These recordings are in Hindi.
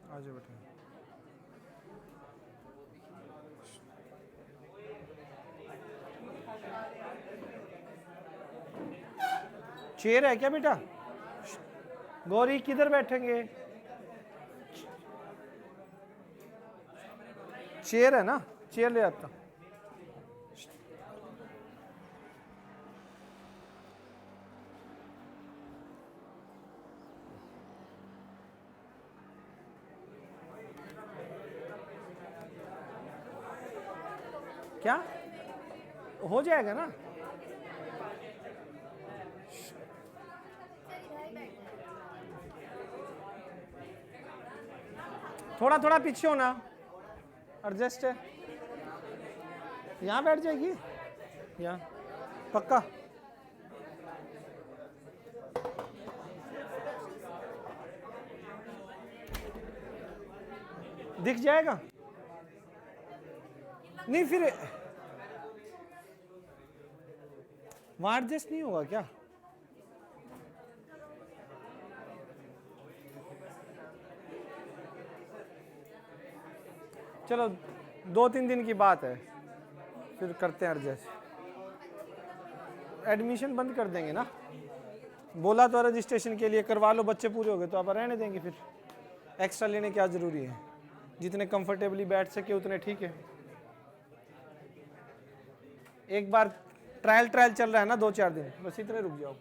आ जाओ बेटा। चेयर है क्या बेटा? गौरी किधर बैठेंगे? चेयर है ना, चेयर ले आता। क्या हो जाएगा ना? थोड़ा थोड़ा पीछे होना, एडजस्ट है। यहाँ बैठ जाएगी, यहाँ पक्का। दिख जाएगा नहीं, फिर वहां एडजस्ट नहीं होगा क्या? चलो 2-3 दिन की बात है, फिर करते हैं एडजस्ट। एडमिशन बंद कर देंगे ना, बोला तो रजिस्ट्रेशन के लिए करवा लो, बच्चे पूरे हो गए तो आप रहने देंगे, फिर एक्स्ट्रा लेने क्या जरूरी है? जितने कंफर्टेबली बैठ सके उतने ठीक है। एक बार ट्रायल चल रहा है ना 2-4 दिन, बस इतने रुक जाओ।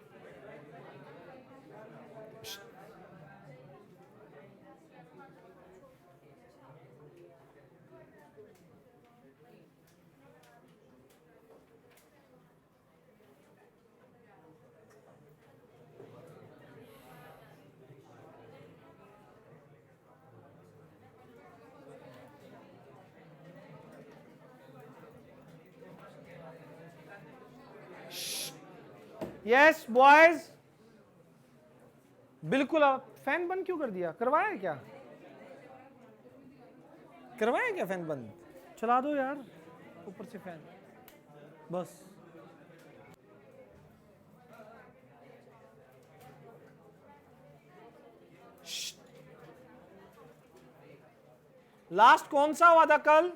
यस बॉयज, बिल्कुल। आप फैन बंद क्यों कर दिया? करवाया क्या? करवाया क्या फैन बंद? चला दो यार ऊपर से फैन, बस। लास्ट कौन सा हुआ था कल?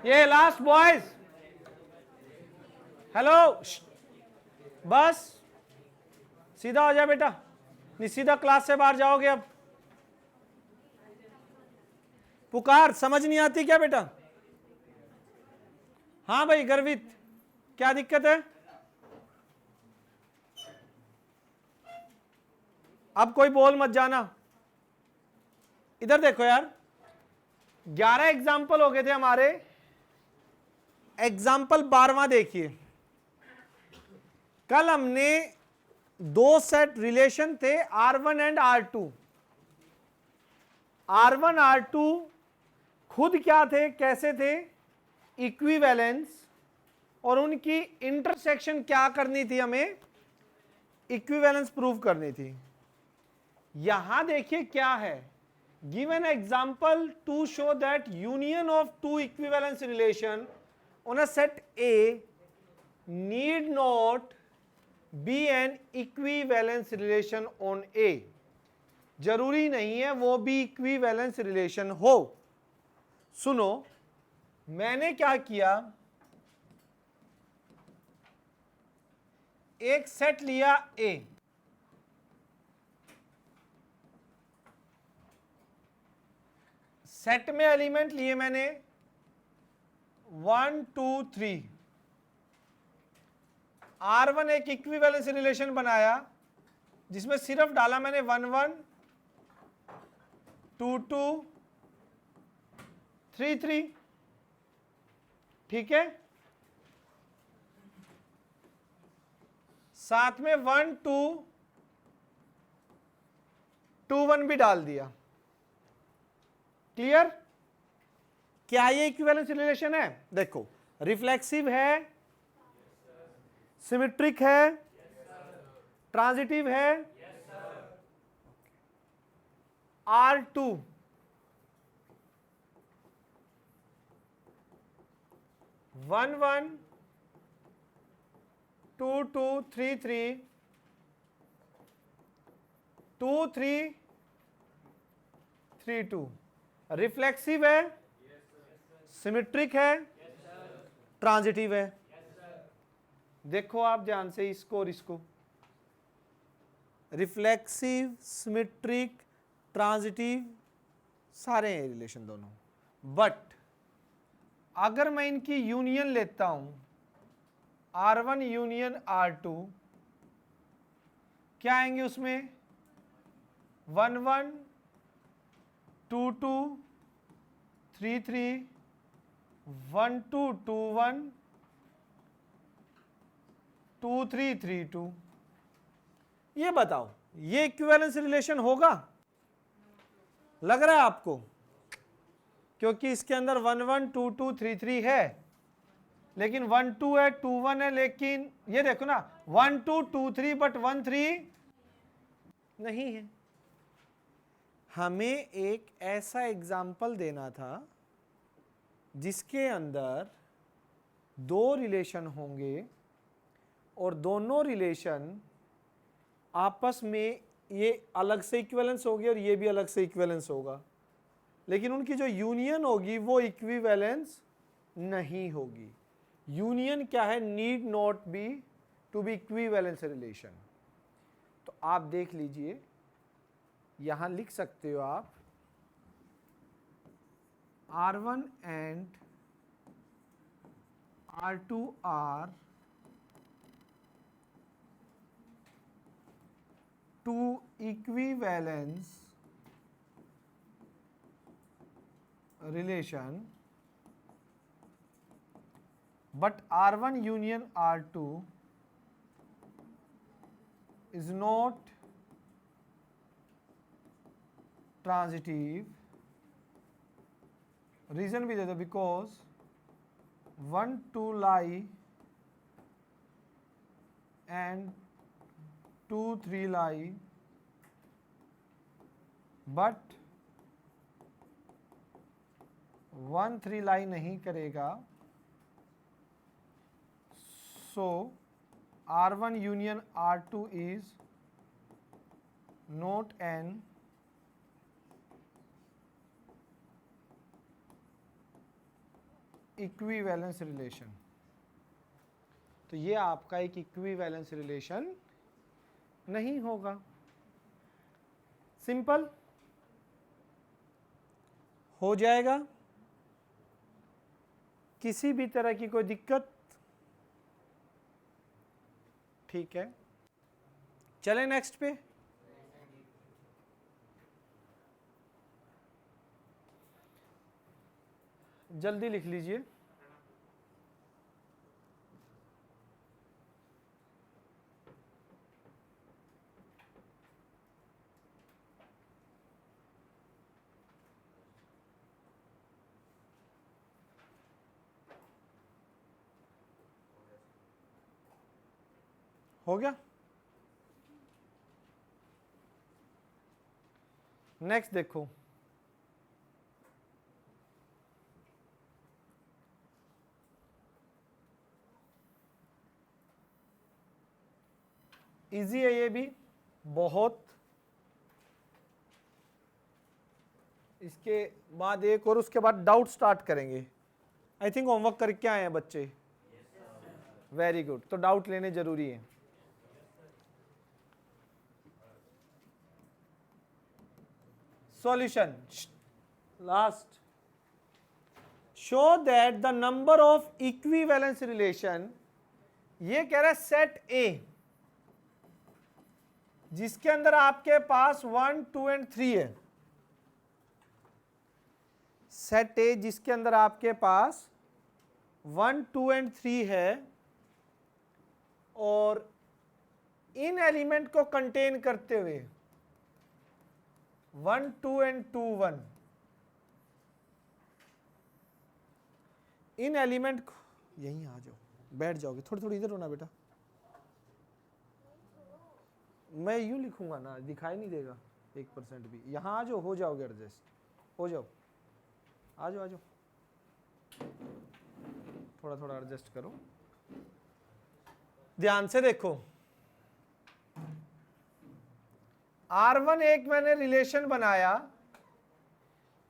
ये लास्ट बॉयज, हेलो, बस सीधा हो जाए बेटा, नहीं सीधा क्लास से बाहर जाओगे। अब पुकार समझ नहीं आती क्या बेटा? हाँ भाई गर्वित, क्या दिक्कत है? अब कोई बोल मत जाना। इधर देखो यार, 11 एग्जाम्पल हो गए थे हमारे। एग्जाम्पल 12वां देखिए। कल हमने 2 सेट रिलेशन थे R1 and R2। R1 R2 खुद क्या थे, कैसे थे? इक्विवेलेंस, और उनकी इंटरसेक्शन क्या करनी थी? हमें इक्विवेलेंस प्रूव करनी थी। यहां देखिए क्या है, give an example to show that union of 2 equivalence relation on a set A need not be an equivalence relation on A। जरूरी नहीं है वो भी इक्विवेलेंस रिलेशन हो। सुनो, मैंने क्या किया, एक सेट लिया A, सेट में एलिमेंट लिए मैंने 1 2 3। R1 एक इक्विवेलेंस रिलेशन बनाया जिसमें सिर्फ डाला मैंने 1 1 2 2 3 3। ठीक है, साथ में 1 2 2 1 भी डाल दिया। क्लियर? क्या ये इक्विवेलेंस रिलेशन है? देखो, रिफ्लेक्सिव है, सिमेट्रिक है, ट्रांजिटिव है, R2 1 1 2 2 3 3 2 3 3 2। रिफ्लेक्सिव है, सिमेट्रिक है, ट्रांजिटिव है। देखो आप ध्यान से इसको और इसको, रिफ्लेक्सिव, सिमेट्रिक, ट्रांजिटिव, सारे हैं रिलेशन दोनों। बट अगर मैं इनकी यूनियन लेता हूं, R1 यूनियन R2, क्या आएंगे उसमें? 1 1 2 2 3 3 1 2 2 1 2 3 3 2। ये बताओ, ये इक्विवेलेंस रिलेशन होगा? लग रहा है आपको? क्योंकि इसके अंदर 1 1 2 2 3 3 है, लेकिन 1 2 है, 2 1 है, लेकिन ये देखो ना 1 2 2 3 बट 1 3 नहीं है। हमें एक ऐसा एग्जाम्पल देना था जिसके अंदर दो रिलेशन होंगे और दोनों रिलेशन आपस में ये अलग से इक्विवेलेंस होगी और ये भी अलग से इक्विवेलेंस होगा, लेकिन उनकी जो यूनियन होगी वो इक्विवेलेंस नहीं होगी। यूनियन क्या है? Need not be to be equivalence relation. तो आप देख लीजिए, यहां लिख सकते हो आप R1 and R2 are two equivalence relation, but R1 union R2 is not transitive. Reason भी दे दो, because 1 2 lie and 2 3 lie, but 1 3 लाई नहीं करेगा। सो R1 union R2 is not an equivalence relation. तो ये आपका एक इक्विवेलेंस रिलेशन नहीं होगा। सिंपल हो जाएगा। किसी भी तरह की कोई दिक्कत? ठीक है, चलें नेक्स्ट पे। जल्दी लिख लीजिए। हो गया? नेक्स्ट देखो, इजी है ये भी बहुत। इसके बाद एक और, उसके बाद डाउट स्टार्ट करेंगे। आई थिंक होमवर्क करके आए हैं बच्चे। Very good. तो डाउट लेने जरूरी है। Solution last, show that the number of equivalence relation, ये कह रहा है सेट ए जिसके अंदर आपके पास 1 2 एंड 3 है। सेट ए जिसके अंदर आपके पास 1 2 एंड 3 है और इन एलिमेंट को कंटेन करते हुए 1 2 एंड 2 1 इन एलिमेंट को, यहीं आ जाओ, बैठ जाओगे, थोड़ी थोड़ी इधर होना बेटा, मैं यूं लिखूंगा ना, दिखाई नहीं देगा 1% भी। यहां आ जाओ, हो जाओगे एडजस्ट, हो जाओ, आ जाओ आ जाओ, थोड़ा थोड़ा एडजस्ट करो, ध्यान से देखो। R1 एक मैंने रिलेशन बनाया,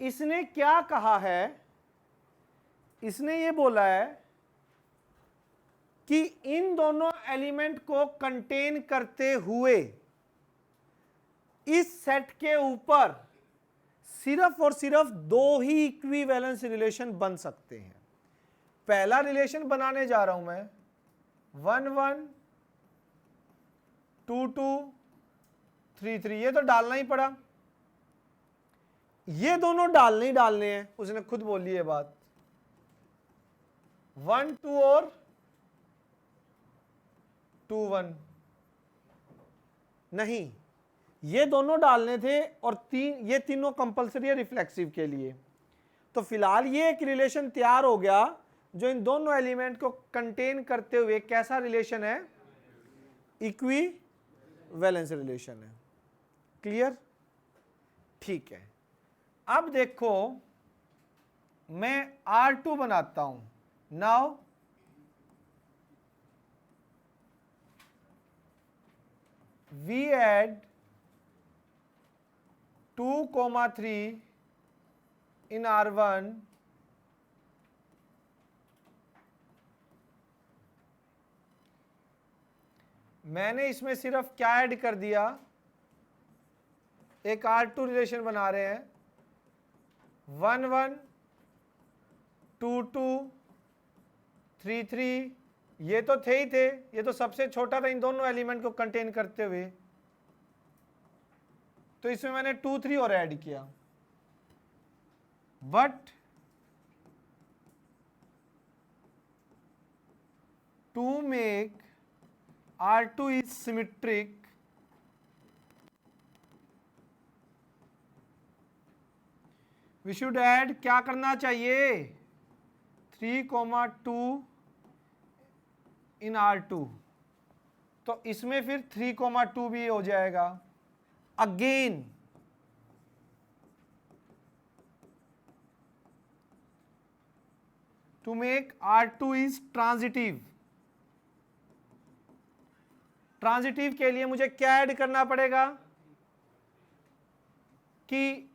इसने क्या कहा है, इसने ये बोला है कि इन दोनों एलिमेंट को कंटेन करते हुए इस सेट के ऊपर सिर्फ और सिर्फ दो ही इक्विवेलेंस रिलेशन बन सकते हैं। पहला रिलेशन बनाने जा रहा हूं मैं 1 1 2 2 3 3, ये तो डालना ही पड़ा, ये दोनों डालने ही डालने हैं, उसने खुद बोली है बात। 1 2 और 2 1 नहीं, ये दोनों डालने थे, और ये तीनों कंपलसरी है रिफ्लेक्सिव के लिए। तो फिलहाल ये एक रिलेशन तैयार हो गया जो इन दोनों एलिमेंट को कंटेन करते हुए कैसा रिलेशन है, इक्विवेलेंस रिलेशन है। क्लियर? ठीक है। अब देखो मैं R2 बनाता हूं। Now we add 2,3 in R1 मैंने इसमें सिर्फ क्या ऐड कर दिया, एक R2 रिलेशन बना रहे हैं, 1 1 2 2 3 3, ये तो थे ही थे, ये तो सबसे छोटा था इन दोनों एलिमेंट को कंटेन करते हुए, तो इसमें मैंने 2 3 और ऐड किया। But to make R2 is symmetric, we should add, क्या करना चाहिए, 3,2 in R2, तो इसमें फिर 3,2 भी हो जाएगा। Again to make R2 is transitive, transitive के लिए मुझे क्या ऐड करना पड़ेगा कि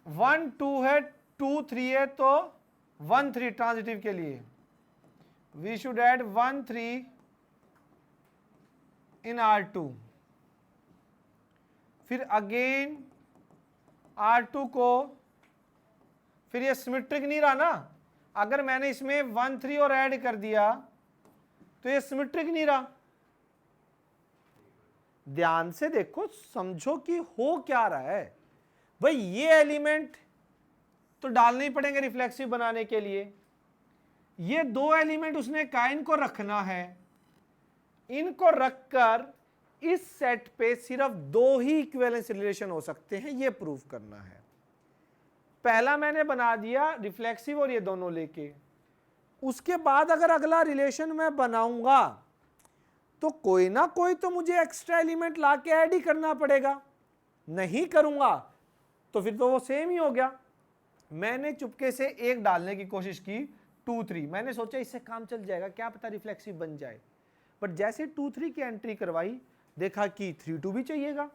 1 2 है, 2 3 है, तो 1 3 ट्रांजिटिव के लिए we should add 1 3 in R2। फिर अगेन R2 को, फिर ये सिमेट्रिक नहीं रहा ना, अगर मैंने इसमें 1 3 और ऐड कर दिया तो ये सिमेट्रिक नहीं रहा। ध्यान से देखो, समझो कि हो क्या रहा है भाई, ये एलिमेंट तो डालने ही पड़ेंगे रिफ्लेक्सिव बनाने के लिए, ये दो एलिमेंट उसने कहा इनको रखना है, इनको रखकर इस सेट पे सिर्फ दो ही इक्विवेलेंस रिलेशन हो सकते हैं, ये प्रूव करना है। पहला मैंने बना दिया रिफ्लेक्सिव और ये दोनों लेके, उसके बाद अगर अगला रिलेशन मैं बनाऊंगा तो कोई ना कोई तो मुझे एक्स्ट्रा एलिमेंट लाके ऐड ही करना पड़ेगा, नहीं करूंगा तो फिर तो वो सेम ही हो गया। मैंने चुपके से एक डालने की कोशिश की 2 3, मैंने सोचा इससे काम चल जाएगा, क्या पता रिफ्लेक्सिव बन जाए, बट जैसे 2 3 की एंट्री करवाई देखा कि 3 2 भी चाहिएगा।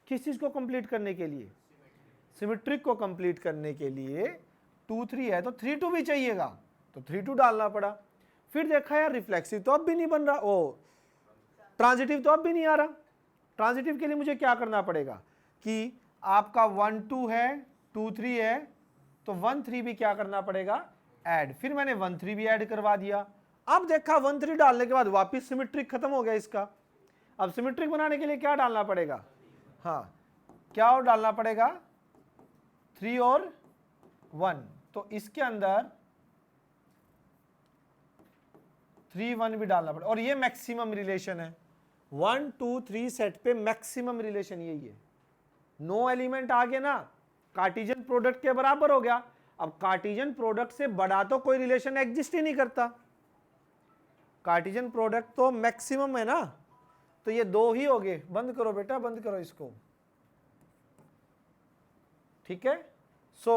किस चीज को कंप्लीट करने के लिए, सिमेट्रिक को कंप्लीट करने के लिए 2 3 है तो 3 2 भी चाहिएगा, तो 3 2 डालना पड़ा। फिर देखा यार रिफ्लेक्सिव तो अब भी नहीं बन रहा, ओ ट्रांजिटिव तो अब भी नहीं आ रहा, ट्रांजिटिव के लिए मुझे क्या करना पड़ेगा कि आपका 1 2 है, 2 3 है, तो 1 3 भी क्या करना पड़ेगा, ऐड। फिर मैंने 1 3 भी ऐड करवा दिया। अब देखा 1 3 डालने के बाद वापस सिमेट्रिक खत्म हो गया इसका, अब सिमेट्रिक बनाने के लिए क्या डालना पड़ेगा, हाँ क्या और डालना पड़ेगा, 3 और 1, तो इसके अंदर 3 1 भी डालना पड़ेगा, और ये मैक्सिमम रिलेशन है 1 2 3 सेट पे, मैक्सिमम रिलेशन यही है। नो एलिमेंट आ गया ना, कार्टेशियन प्रोडक्ट के बराबर हो गया। अब कार्टेशियन प्रोडक्ट से बड़ा तो कोई रिलेशन एग्जिस्ट ही नहीं करता, कार्टेशियन प्रोडक्ट तो मैक्सिमम है ना, तो ये दो ही हो गए। बंद करो बेटा, बंद करो इसको, ठीक है। सो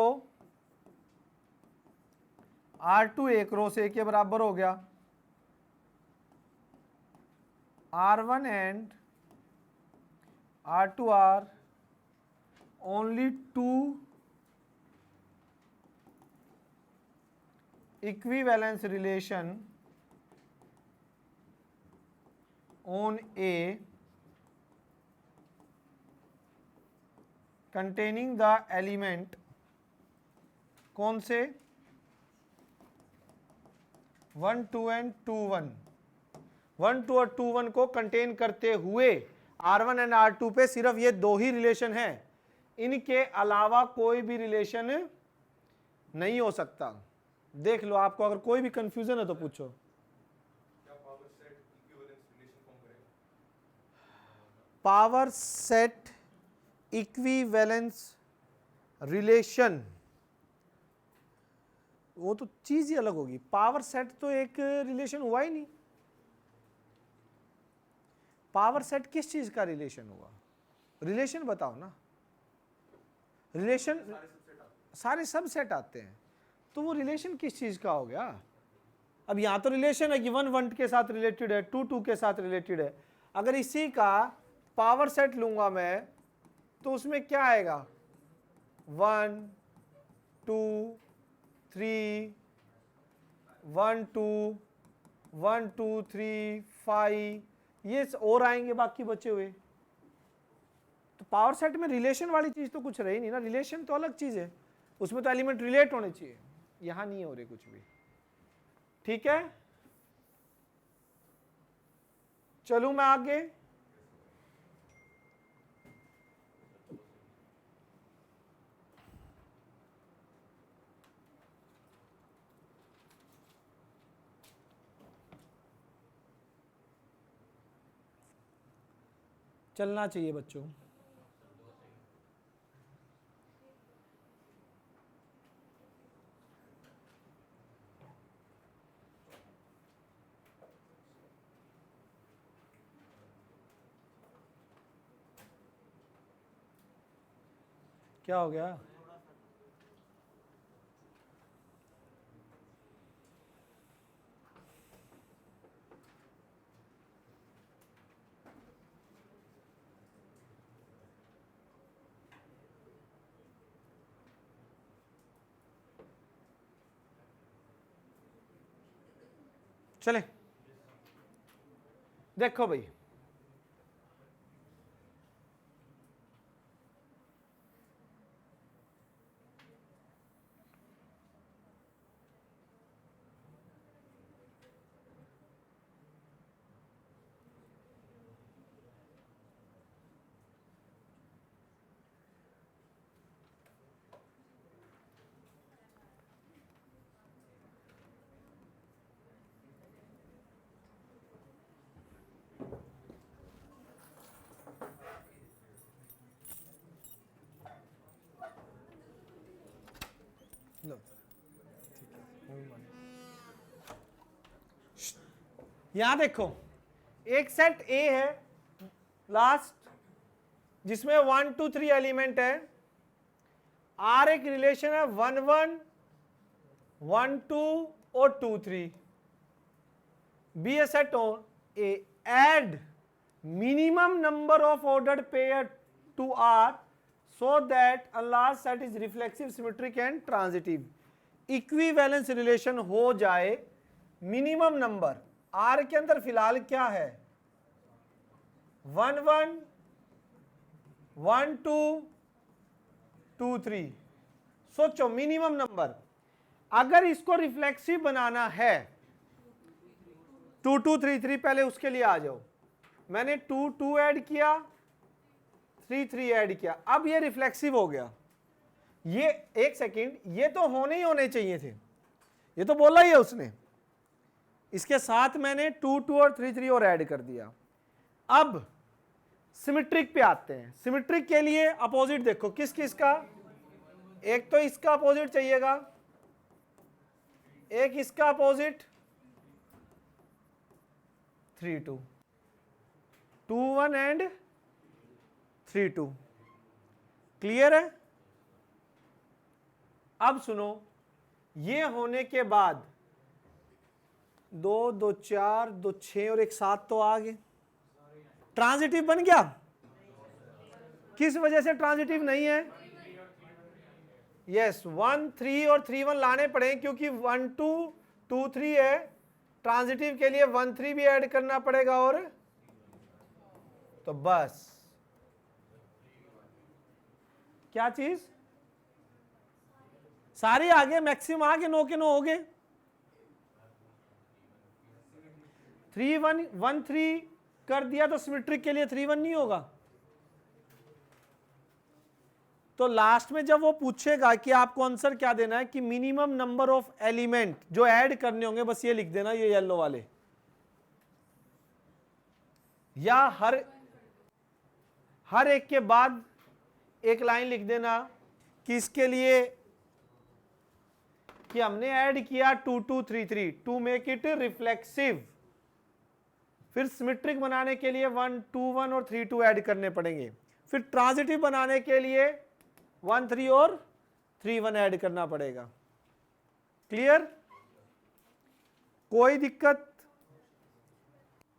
R2 एक रो से के बराबर हो गया, R1 and R2 are only two equivalence relation on A containing the element कौन से 1 2 एंड 2 1, 1 2 और 2 1 को कंटेन करते हुए R1 एंड R2 पे सिर्फ ये दो ही रिलेशन है, इनके अलावा कोई भी रिलेशन नहीं हो सकता। देख लो, आपको अगर कोई भी कंफ्यूजन है तो पूछो। पावर सेट इक्विवेलेंस रिलेशन, वो तो चीज ही अलग होगी। पावर सेट तो एक रिलेशन हुआ ही नहीं। पावर सेट किस चीज का रिलेशन हुआ? रिलेशन बताओ ना। रिलेशन सारे सब सेट आते हैं, तो वो रिलेशन किस चीज का हो गया? अब यहां तो रिलेशन है कि 1 1 के साथ रिलेटेड है, 2 2 के साथ रिलेटेड है। अगर इसी का पावर सेट लूंगा मैं तो उसमें क्या आएगा? 1 2 3 1 2 1 2 3 5, ये और आएंगे बाकी बचे हुए। तो पावर सेट में रिलेशन वाली चीज तो कुछ रही नहीं ना, रिलेशन तो अलग चीज है, उसमें तो एलिमेंट रिलेट होने चाहिए, यहां नहीं हो रहे कुछ भी। ठीक है, चलूं मैं आगे। चलना चाहिए बच्चों। क्या हो गया? चले, देखो भाई, लो यहां देखो, एक सेट ए है लास्ट, जिसमें 1 2 3 एलिमेंट है। आर एक रिलेशन है 1 1 1 2 और 2 3। Be a set on a add minimum number of ordered pair to R so that a large set is reflexive, symmetric and transitive। Equivalence relation हो जाए मिनिमम नंबर। R के अंदर फिलहाल क्या है? 1 1 1 2 2 3। सोचो मिनिमम नंबर, अगर इसको रिफ्लेक्सिव बनाना है 2 2 3 3, पहले उसके लिए आ जाओ। मैंने 2 2 ऐड किया, 3 3 ऐड किया, अब ये रिफ्लेक्सिव हो गया। ये एक सेकंड, ये तो होने ही होने चाहिए थे, ये तो बोला ही है उसने। इसके साथ मैंने 2 2 और 3 3 और ऐड कर दिया। अब सिमेट्रिक पे आते हैं। सिमेट्रिक के लिए अपोजिट देखो किस किस का, एक तो इसका अपोजिट चाहिएगा, एक इसका अपोजिट 3 2, 2 1 एंड 3 2। क्लियर है? अब सुनो, ये होने के बाद 2 2 4 2 6 और एक 7 तो आ गए। ट्रांजिटिव बन गया? किस वजह से ट्रांजिटिव नहीं है? यस, 1 3 और 3 1 लाने पड़े क्योंकि 1 2 2 3 है। ट्रांजिटिव के लिए 1 3 भी ऐड करना पड़ेगा, और तो बस क्या चीज सारी आगे, मैक्सिमम आगे 9 के 9 हो गए। 3 1 1 3 कर दिया तो सिमेट्रिक के लिए 3 1 नहीं होगा। तो लास्ट में जब वो पूछेगा कि आपको आंसर क्या देना है, कि मिनिमम नंबर ऑफ एलिमेंट जो ऐड करने होंगे, बस ये लिख देना, ये येलो वाले, या हर एक के बाद एक लाइन लिख देना कि इसके लिए कि हमने ऐड किया 2 2 3 3 टू मेक इट रिफ्लेक्सिव। फिर सिमेट्रिक बनाने के लिए 1 2 1 और 3 2 ऐड करने पड़ेंगे। फिर ट्रांजिटिव बनाने के लिए 1 3 और 3 1 ऐड करना पड़ेगा। क्लियर? कोई दिक्कत?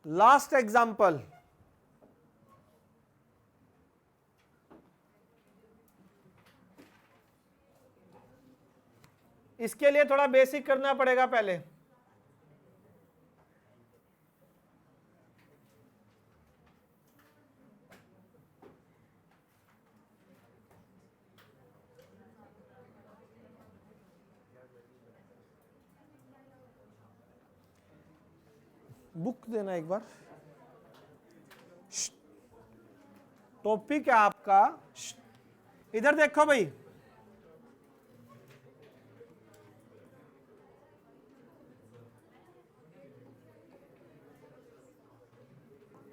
लास्ट एग्जांपल, इसके लिए थोड़ा बेसिक करना पड़ेगा पहले। बुक देना एक बार। टॉपिक है आपका, इधर देखो भाई,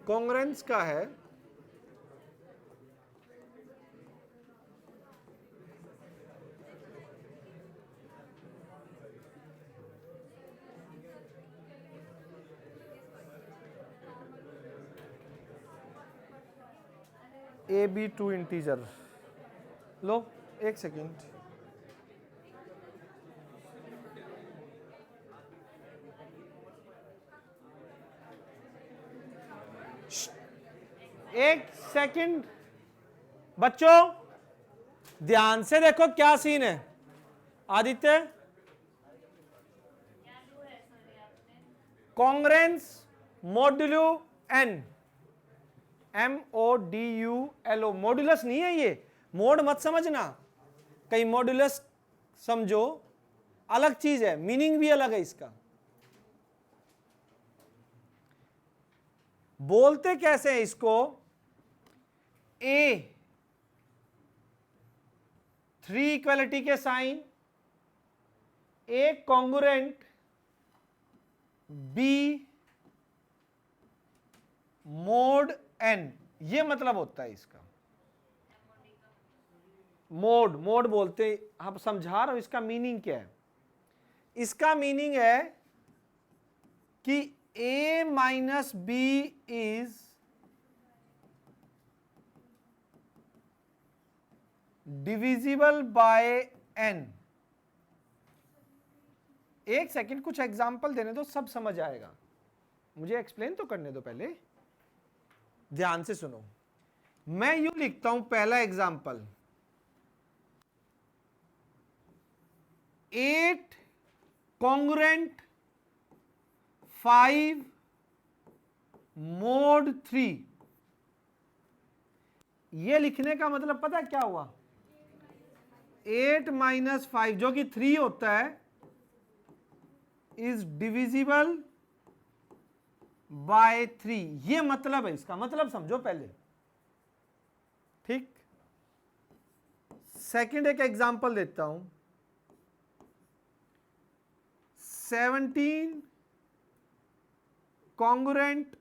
कॉन्ग्रेंस का है। AB2 integer. लो एक सेकेंड, एक सेकेंड बच्चों, ध्यान से देखो क्या सीन है। Aditya, congruence modulo n, MODULO, modulus नहीं है ये, मोड मत समझना, कहीं मॉड्यूलस समझो, अलग चीज है, मीनिंग भी अलग है इसका। बोलते कैसे हैं इसको? A 3 इक्वालिटी के sign, A congruent, B mod n, ये मतलब होता है इसका। मोड बोलते, आप समझा रहा हूं इसका मीनिंग क्या है। इसका मीनिंग है कि A minus B is divisible by n। एक सेकंड, कुछ एग्जाम्पल देने दो, सब समझ आएगा। मुझे एक्सप्लेन तो करने दो पहले, ध्यान से सुनो। मैं यूं लिखता हूं, पहला एग्जाम्पल, 8 कॉन्ग्रुएंट 5 मोड 3। ये लिखने का मतलब पता क्या हुआ? 8 माइनस 5 जो कि 3 होता है, इज डिविजिबल बाय 3। ये मतलब है इसका, मतलब समझो पहले, ठीक। सेकंड एक एग्जांपल देता हूं, 17 कॉन्ग्रुएंट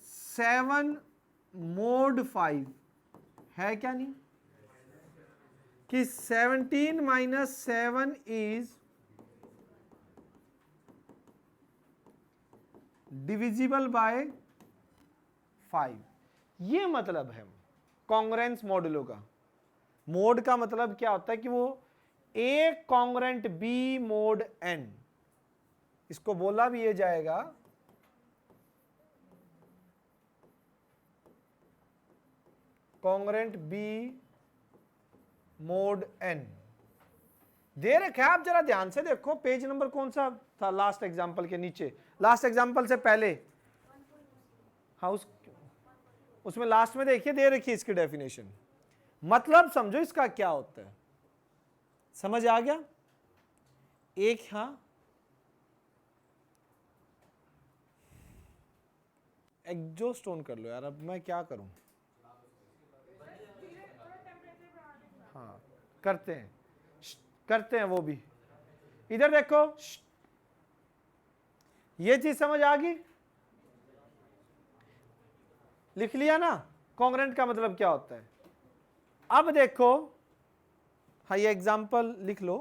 7 मोड 5 है क्या नहीं, कि 17 माइनस 7 इज डिविजिबल बाय 5। ये मतलब है कॉन्ग्रेंस मॉडुलो का। मोड का मतलब क्या होता है कि वो ए कॉन्ग्रेंट बी मोड एन, इसको बोला भी ये जाएगा कॉन्ग्रेंट बी मोड एन। दे रखा है, आप जरा ध्यान से देखो पेज नंबर कौन सा था लास्ट एग्जांपल के नीचे, लास्ट एग्जांपल से पहले। हाँ उसमें लास्ट में देखिए दे रखी है इसकी डेफिनेशन। मतलब समझो इसका क्या होता है, समझ आ गया। एक यहां एग्जॉस्ट ऑन कर लो यार, अब मैं क्या करूं। हाँ करते हैं, करते हैं वो भी। इधर देखो, ये चीज समझ आ गई, लिख लिया ना कॉन्ग्रेंट का मतलब क्या होता है। अब देखो, हाँ ये एग्जांपल लिख लो,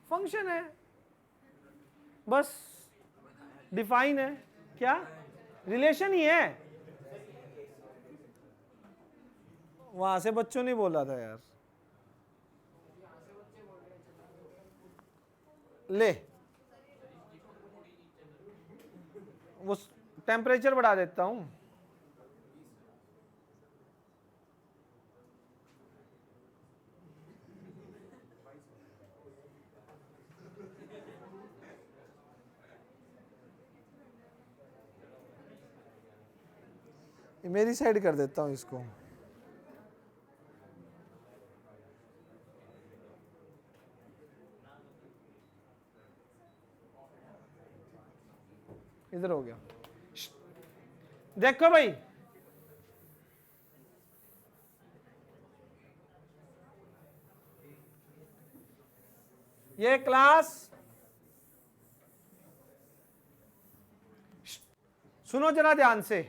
फंक्शन है बस, डिफाइन है, क्या रिलेशन ही है। वहां से बच्चों ने बोला था यार, ले वो टेम्परेचर बढ़ा देता हूं। मेरी साइड कर देता हूं इसको। इधर हो गया। देखो भाई, ये क्लास सुनो जरा ध्यान से,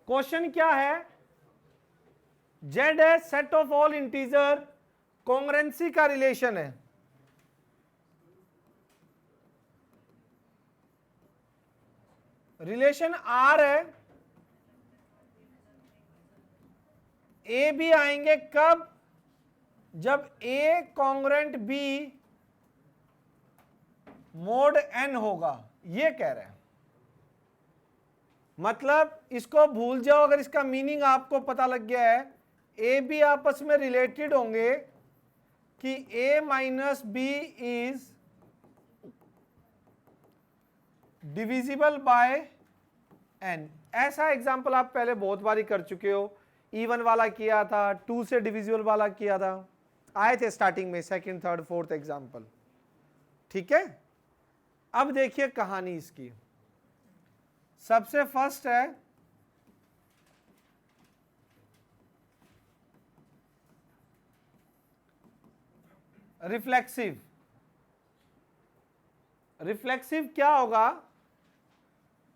क्वेश्चन क्या है, जेड है सेट ऑफ ऑल इंटीजर, कॉन्ग्रेंसी का रिलेशन है। रिलेशन आर है, ए बी आएंगे कब, जब ए कॉन्ग्रेंट बी मोड एन होगा, ये कह रहे हैं। मतलब इसको भूल जाओ, अगर इसका मीनिंग आपको पता लग गया है, ए बी आपस में रिलेटेड होंगे कि a minus b is divisible by n. ऐसा एग्जांपल आप पहले बहुत बारी कर चुके हो, इवन वाला किया था, 2 से डिविजिबल वाला किया था, आए थे स्टार्टिंग में, सेकंड थर्ड फोर्थ एग्जांपल, ठीक है। अब देखिए कहानी इसकी, सबसे फर्स्ट है रिफ्लेक्सिव। रिफ्लेक्सिव क्या होगा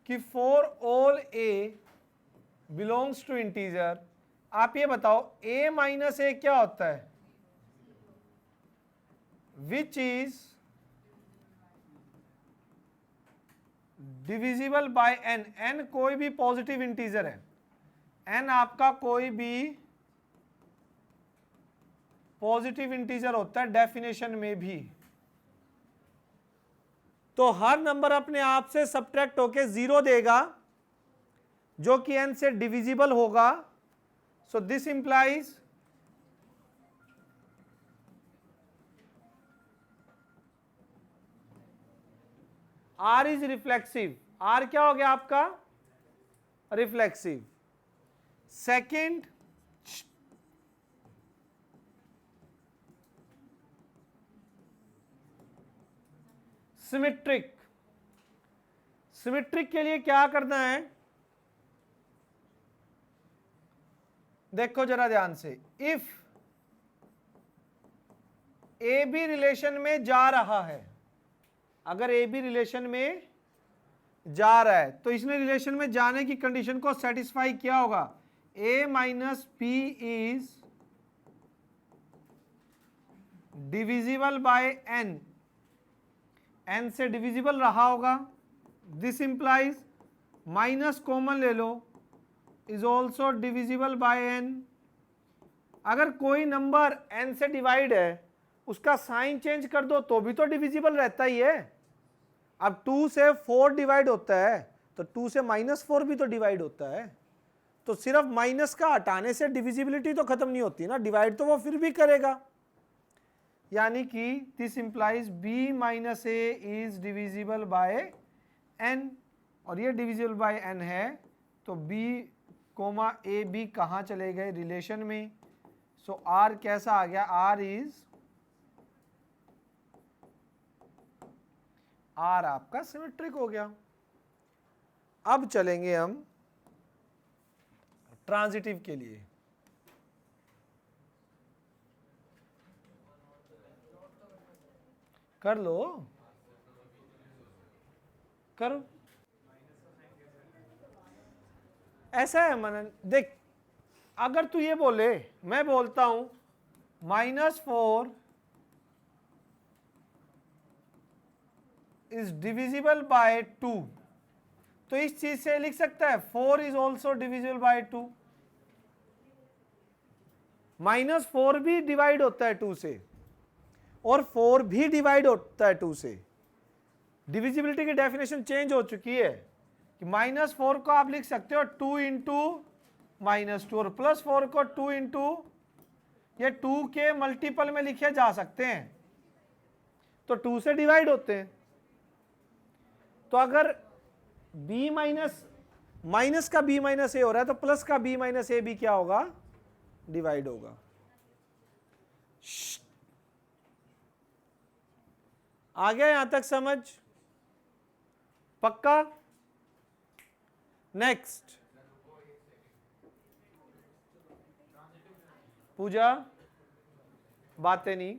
कि for all a belongs to integer, आप ये बताओ a माइनस ए क्या होता है, which is divisible by n। n कोई भी पॉजिटिव इंटीजर है, n आपका कोई भी पॉजिटिव इंटीजर होता है डेफिनेशन में भी, तो हर नंबर अपने आप से सब्ट्रैक्ट होके 0 देगा जो कि n से डिविजिबल होगा। सो this implies R is reflexive. R क्या हो गया आपका, रिफ्लेक्सिव। Second, symmetric. सिमेट्रिक के लिए क्या करना है, देखो जरा ध्यान से, इफ ए बी रिलेशन में जा रहा है, अगर ए बी रिलेशन में जा रहा है, तो इसने रिलेशन में जाने की कंडीशन को सेटिस्फाई किया होगा। a minus p is divisible by n, n से डिविजिबल रहा होगा। दिस इंप्लाइज माइनस कॉमन ले लो, is also divisible by n। अगर कोई नंबर n से डिवाइड है, उसका साइन चेंज कर दो तो भी तो डिविजिबल रहता ही है। अब 2 से 4 डिवाइड होता है, तो 2 से -4 भी तो डिवाइड होता है। तो सिर्फ माइनस का हटाने से डिविजिबिलिटी तो खत्म नहीं होती ना, डिवाइड तो वो फिर भी करेगा। यानी कि this implies b minus A is divisible by n, और ये डिविजिबल बाय n है, तो b कोमा ए बी कहाँ चले गए? रिलेशन में। सो r कैसा आ गया? r आपका सिमेट्रिक हो गया। अब चलेंगे हम ट्रांजिटिव के लिए। कर लो, करो। ऐसा है मनन, देख, अगर तू ये बोले, मैं बोलता हूं -4 इज डिविजिबल बाय 2, तो इस चीज से लिख सकता है 4 इज ऑल्सो डिविजिबल बाय 2। -4 भी डिवाइड होता है 2 से, और 4 भी डिवाइड होता है 2 से। डिविजिबिलिटी की डेफिनेशन चेंज हो चुकी है कि -4 को आप लिख सकते हो 2 इंटू -2, और +4 को 2 इंटू, ये 2 के मल्टीपल में लिखे जा सकते हैं, तो 2 से डिवाइड होते हैं। तो अगर b माइनस का b माइनस ए हो रहा है, तो प्लस का b माइनस ए भी क्या होगा? डिवाइड होगा। आ गया यहां तक समझ? पक्का? नेक्स्ट, पूजा, बातें नहीं।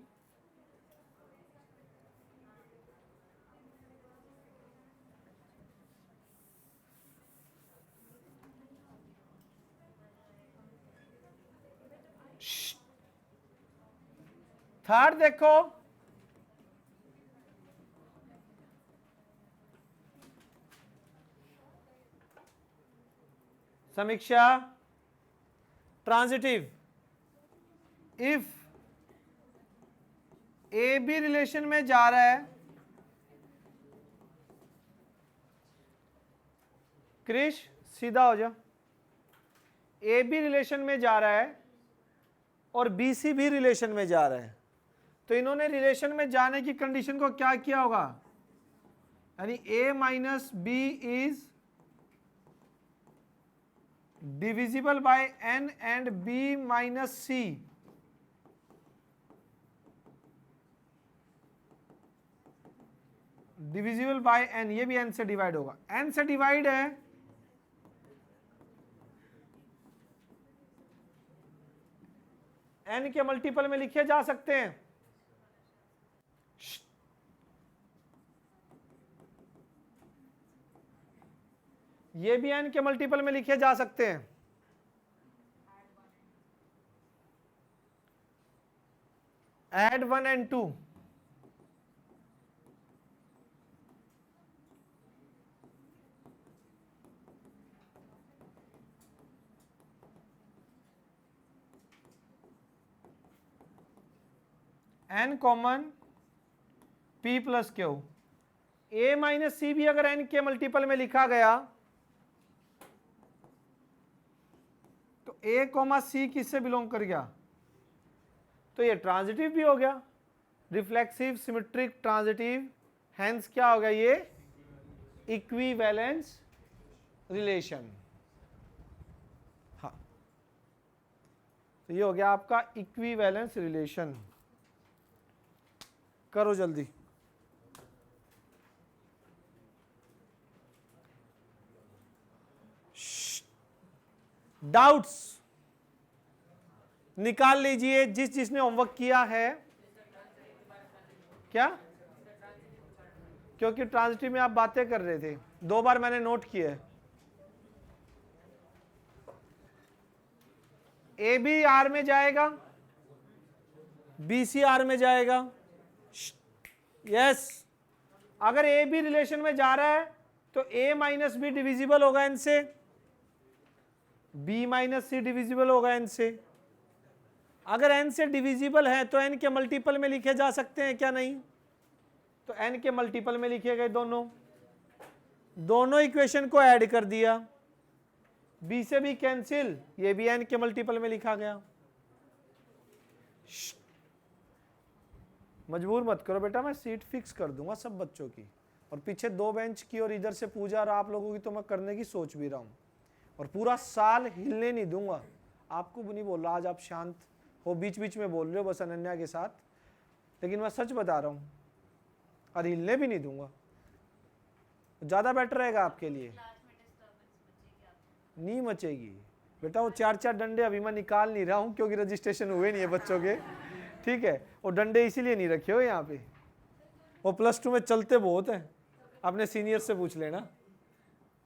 थर्ड देखो, Samiksha, transitive. If a b relation में जा रहा है, क्रिश सीधा हो जा, ए बी रिलेशन में जा रहा है और बी सी भी रिलेशन में जा रहा है, तो इन्होंने रिलेशन में जाने की कंडीशन को क्या किया होगा? यानी a minus b is divisible by n and b minus c. Divisible by n, ये भी n से डिवाइड होगा, n से डिवाइड है, n के मल्टीपल में लिखे जा सकते हैं। ये भी n के मल्टीपल में लिखे जा सकते हैं। ऐड 1 and 2, n कॉमन p plus q. a minus c भी अगर n के मल्टीपल में लिखा गया, तो a कॉमा सी किससे बिलोंग कर गया? तो ये ट्रांजिटिव भी हो गया, रिफ्लेक्सिव सिमेट्रिक ट्रांजिटिव, हेंस क्या हो गया? ये इक्विवेलेंस रिलेशन। हाँ, तो ये हो गया आपका इक्विवेलेंस रिलेशन। करो जल्दी। डाउट्स निकाल लीजिए जिसने होमवर्क किया है। क्या? क्योंकि ट्रांजिटिव में आप बातें कर रहे थे। 2 बार मैंने नोट किया है। ए बी आर में जाएगा, बी सी आर में जाएगा। यस, अगर ए बी रिलेशन में जा रहा है तो ए माइनस बी डिविजिबल होगा एन से, बी माइनस सी डिविजिबल होगा एन से। अगर एन से डिविजिबल है तो एन के मल्टीपल में लिखे जा सकते हैं क्या? नहीं, तो एन के मल्टीपल में लिखे गए दोनों इक्वेशन को ऐड कर दिया, बी से बी कैंसिल, ये भी एन के मल्टीपल में लिखा गया। मजबूर मत करो बेटा, मैं सीट फिक्स कर दूंगा सब बच्चों की, और पीछे 2 बेंच की और इधर से पूजा और आप लोगों की तो मैं करने की सोच भी रहा हूं, और पूरा साल हिलने नहीं दूंगा। आपको भी नहीं बोल रहा, आज आप शांत हो, बीच बीच में बोल रहे हो बस अनन्या के साथ, लेकिन मैं सच बता रहा हूं, और हिलने भी नहीं दूंगा, ज्यादा बेटर रहेगा आपके लिए। नहीं मचेगी बेटा, वो 4-4 डंडे अभी मैं निकाल नहीं रहा हूं क्योंकि रजिस्ट्रेशन हुए नहीं है बच्चों के, ठीक है? वो डंडे इसीलिए नहीं रखे हो यहाँ पे, वो +2 में चलते बहुत हैं, अपने सीनियर से पूछ लेना,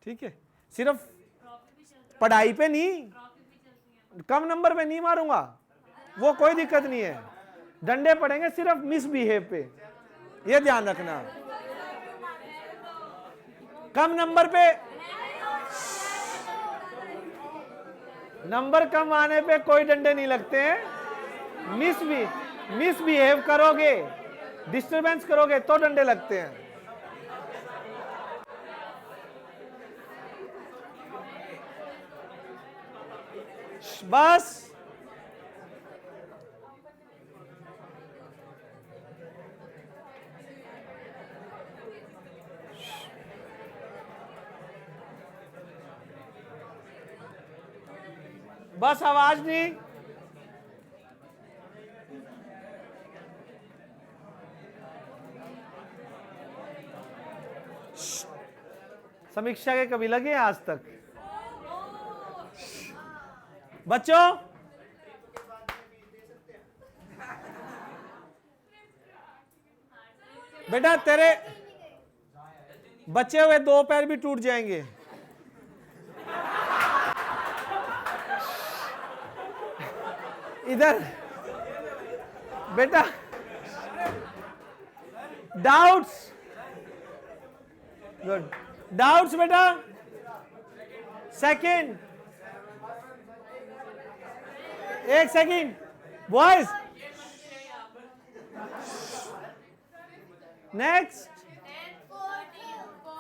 ठीक है? सिर्फ पढ़ाई पे नहीं, कम नंबर पे नहीं मारूंगा, वो कोई दिक्कत नहीं है, डंडे पड़ेंगे सिर्फ मिसबिहेव पे, ये ध्यान रखना। कम नंबर पे, नंबर कम आने पे कोई डंडे नहीं लगते हैं, मिसबिहेव करोगे, डिस्टरबेंस करोगे तो डंडे लगते हैं। बस बस आवाज नहीं, समीक्षा के कभी लगे आज तक बच्चों? बेटा तेरे बचे हुए 2 पैर भी टूट जाएंगे। इधर बेटा डाउट्स, गुड, डाउट्स बेटा। Second, 1 second boys, next,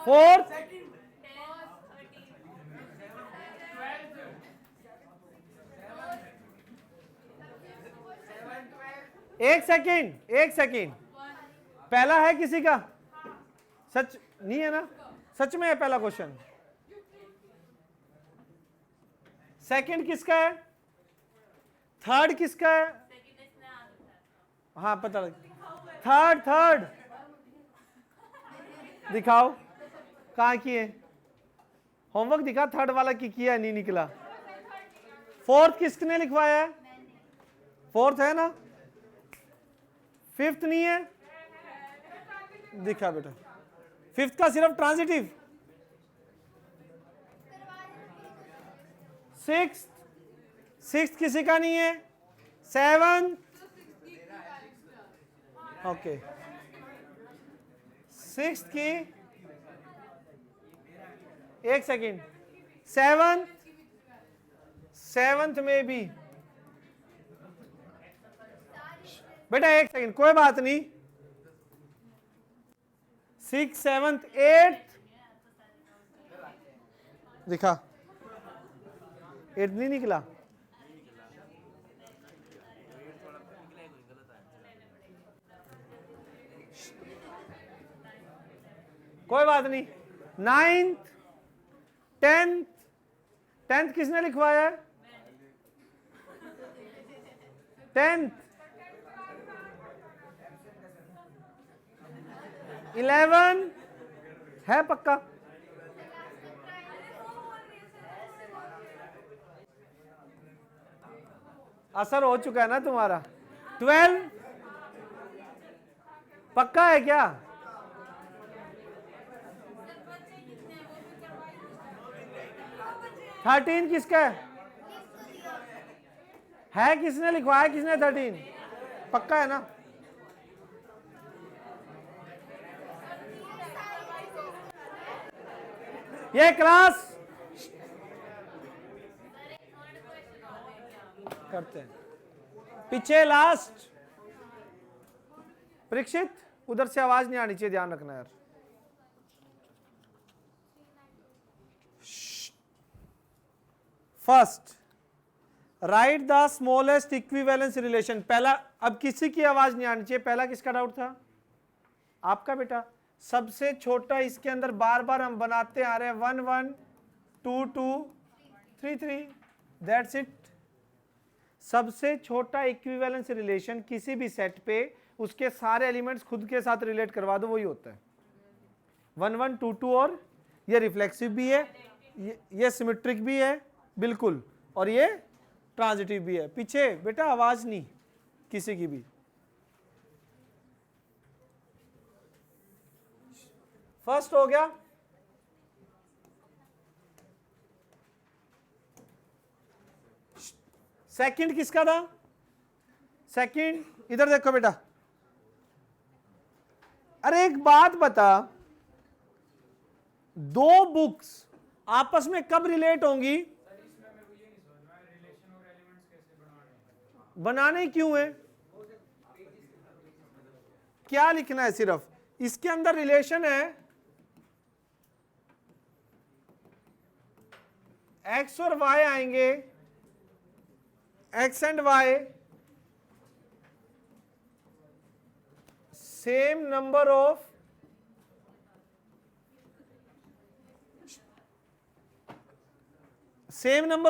4th, 1 second, पहला है किसी का? सच नहीं है ना? सच में है पहला क्वेश्चन? सेकंड किसका है? थर्ड किसका है? हाँ पता लग, थर्ड दिखाओ कहाँ किए, होमवर्क दिखा, थर्ड वाला की किया नहीं निकला। 4th किसने लिखवाया है? 4th है ना? 5th नहीं है? दिखा बेटा, 5th का सिर्फ ट्रांजिटिव। 6th किसी का नहीं है? 7th, ओके, 6th की, 1 सेकंड, 7th में भी बेटा 1 सेकंड, कोई बात नहीं, 6th, 7th, 8th दिखा, 8th नहीं निकला। कोई बात नहीं, 9th, 10th किसने लिखवाया है? 10th, 11 है पक्का? असर हो चुका है ना तुम्हारा? 12 पक्का है क्या? 13 किसका है किसने लिखवाया, किसने 13? पक्का है ना? ये क्लास करते हैं पीछे लास्ट। परीक्षित उधर से आवाज नहीं आनी चाहिए, ध्यान रखना यार। First right the smallest equivalence relation. पहला, अब किसी की आवाज नहीं आनी चाहिए। पहला किसका डाउट था? आपका बेटा। सबसे छोटा इसके अंदर बार बार हम बनाते आ रहे हैं 1 1 2 2 3 3, दैट्स इट। सबसे छोटा इक्विवेलेंस रिलेशन किसी भी सेट पे उसके सारे एलिमेंट्स खुद के साथ रिलेट करवा दो, वही होता है 1 1 2 2। और ये रिफ्लेक्सिव भी है, ये सिमेट्रिक भी है बिल्कुल, और ये ट्रांजिटिव भी है। पीछे बेटा आवाज नहीं किसी की भी। फर्स्ट हो गया। सेकंड किसका था? सेकंड इधर देखो बेटा। अरे एक बात बता, दो बुक्स आपस में कब रिलेट होंगी? बनाने क्यों है? क्या लिखना है? सिर्फ इसके अंदर रिलेशन है, एक्स और वाई आएंगे, x and y same number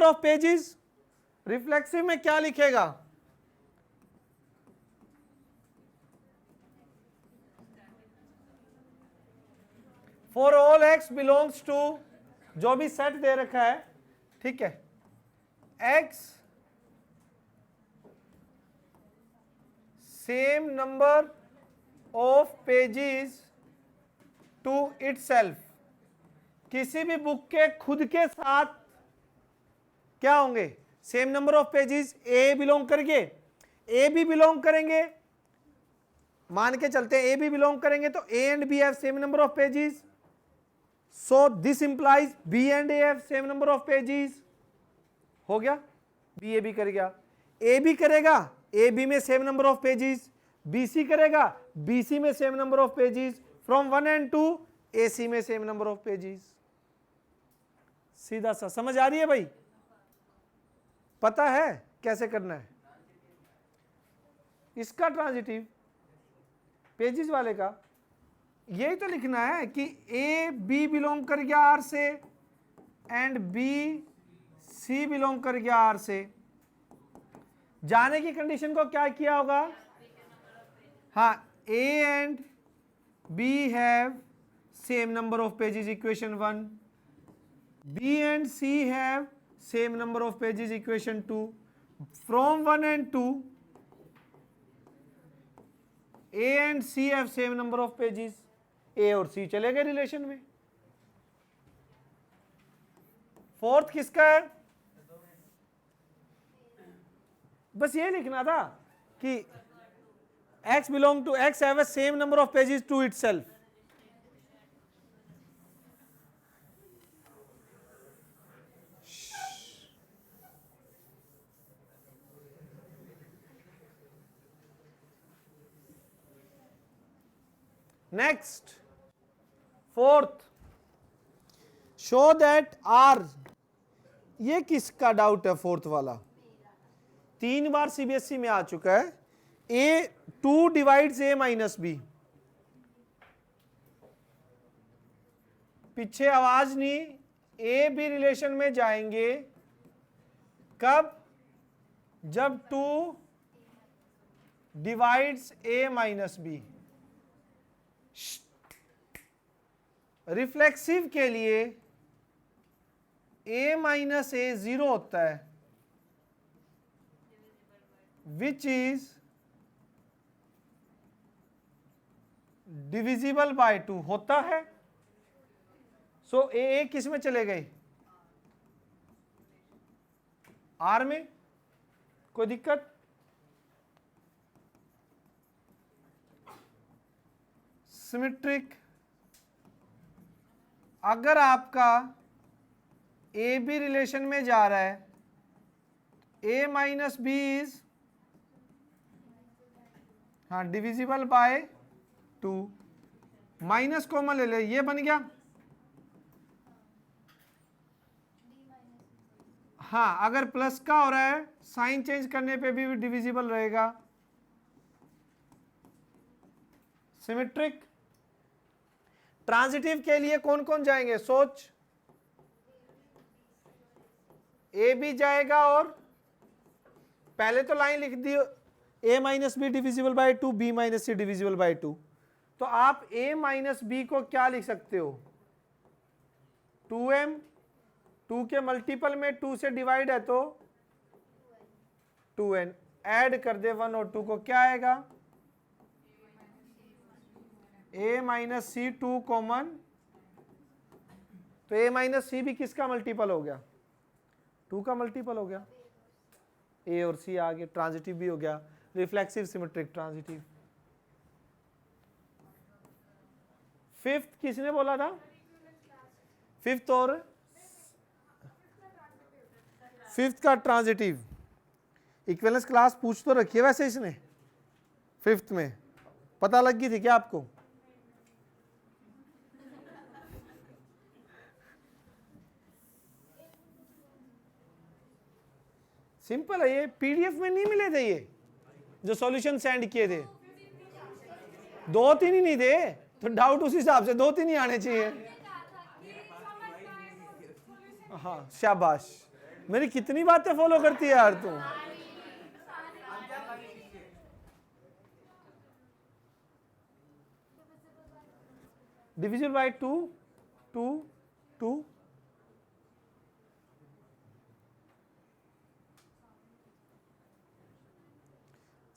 of pages. Reflexive में क्या लिखेगा? For all x belongs to, जो भी सेट दे रखा है, ठीक है, x same number of pages to itself. किसी भी बुक के खुद के साथ क्या होंगे? Same number of pages. A belong करेंगे, ए भी बिलोंग करेंगे, मान के चलते हैं ए भी बिलोंग करेंगे, तो a and b have same number of pages. So this implies B and A have same number of pages। हो गया? B A B कर गया, A B करेगा A B में same number of pages, B C करेगा B C में same number of pages, from 1 and 2 A C में same number of pages। सीधा सा समझ आ रही है भाई? पता है कैसे करना है? इसका ट्रांजिटिव पेजेस वाले का यही तो लिखना है कि ए बी बिलोंग कर गया आर से एंड बी सी बिलोंग कर गया आर से। जाने की कंडीशन को क्या किया होगा? हाँ, a and b have same number of pages, equation 1। B and c have same number of pages, equation 2। From 1 and 2 a and c have same number of pages. A और सी चले गए रिलेशन में। फोर्थ किसका है? बस ये लिखना था कि x belong to x have a same number of pages to itself. Next, fourth, show that R. ये किसका डाउट है? फोर्थ वाला 3 बार सीबीएसई में आ चुका है। ए 2 डिवाइड्स ए माइनस बी। पीछे आवाज नहीं, ए बी रिलेशन में जाएंगे कब? जब 2 डिवाइड्स ए माइनस बी। रिफ्लेक्सिव के लिए a माइनस ए 0 होता है, विच इज डिविजिबल बाय 2 होता है। सो ए किस में चले गए? आर में कोई दिक्कत? सिमेट्रिक, अगर आपका ए बी रिलेशन में जा रहा है, ए माइनस बी इज, हाँ, डिविजिबल बाय 2, माइनस कॉमन ले ले, ये बन गया। हाँ, अगर प्लस का हो रहा है साइन चेंज करने पे भी डिविजिबल रहेगा। सिमेट्रिक। ट्रांजिटिव के लिए कौन कौन जाएंगे सोच? ए भी जाएगा, और पहले तो लाइन लिख दी, a minus b divisible by 2, b minus c divisible by 2। तो आप a माइनस बी को क्या लिख सकते हो? 2m, 2 के मल्टीपल में 2 से डिवाइड है तो 2n, ऐड कर दे 1 और 2 को, क्या आएगा? a माइनस सी 2 कॉमन, तो a माइनस सी भी किसका मल्टीपल हो गया? 2 का मल्टीपल हो गया। a और c आगे, ट्रांजिटिव भी हो गया, रिफ्लेक्सिव सिमेट्रिक ट्रांजिटिव। फिफ्थ किसने बोला था? फिफ्थ और फिफ्थ का ट्रांजिटिव इक्विवेलेंस क्लास पूछ तो रखी है वैसे इसने, फिफ्थ में पता लग गई थी क्या आपको? सिंपल है ये, पीडीएफ में नहीं मिले थे ये जो सॉल्यूशन सेंड किए थे, 2-3 ही नहीं थे, तो डाउट उस हिसाब से 2-3 ही आने चाहिए। हाँ शाबाश, मेरी कितनी बातें फॉलो करती है यार तू। डिविजिबल बाय 2, 2, 2,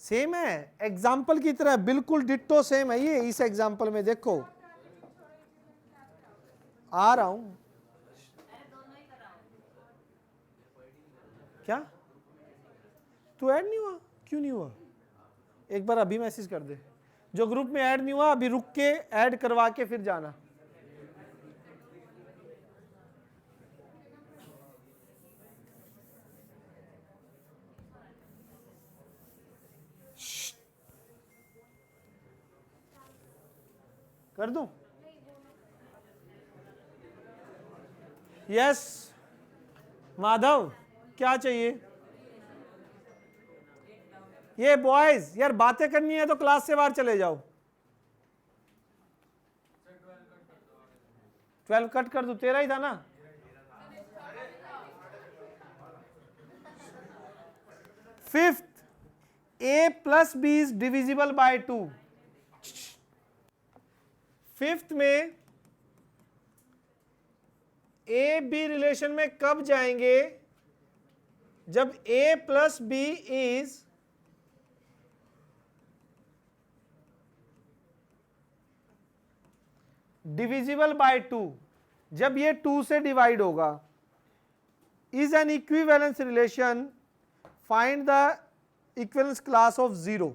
सेम है एग्जाम्पल की तरह, बिल्कुल डिट्टो सेम है ये। इस एग्जाम्पल में देखो, आ रहा हूं क्या? तू ऐड नहीं हुआ? क्यों नहीं हुआ? एक बार अभी मैसेज कर दे, जो ग्रुप में ऐड नहीं हुआ अभी रुक के ऐड करवा के फिर जाना। कर दूं? यस माधव, क्या चाहिए? ये बॉयज यार बातें करनी है तो क्लास से बाहर चले जाओ। 12 कट कर दूं? तेरा ही था ना? Fifth, a plus b is divisible by 2। Fifth में ए बी रिलेशन में कब जाएंगे? जब a plus b is divisible by 2, जब ये 2 से डिवाइड होगा। Is an equivalence relation, find the equivalence class of 0।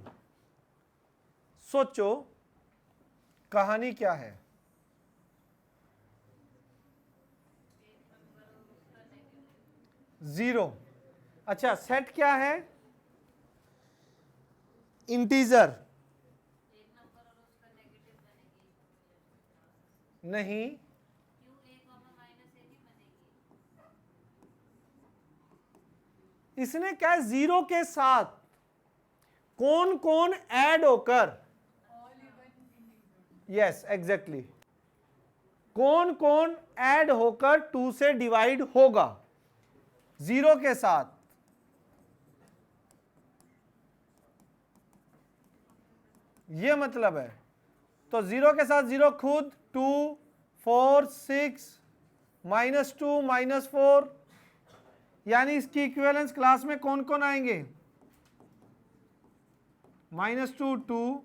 सोचो कहानी क्या है? जीरो। अच्छा सेट क्या है? इंटीजर नहीं, इसने क्या है? जीरो के साथ कौन कौन ऐड होकर, यस एग्जैक्टली, कौन कौन ऐड होकर 2 से डिवाइड होगा जीरो के साथ? ये मतलब है। तो जीरो के साथ जीरो खुद 2, 4, 6, -2, -4, यानी इसकी इक्विवेलेंस क्लास में कौन कौन आएंगे? -2, 2,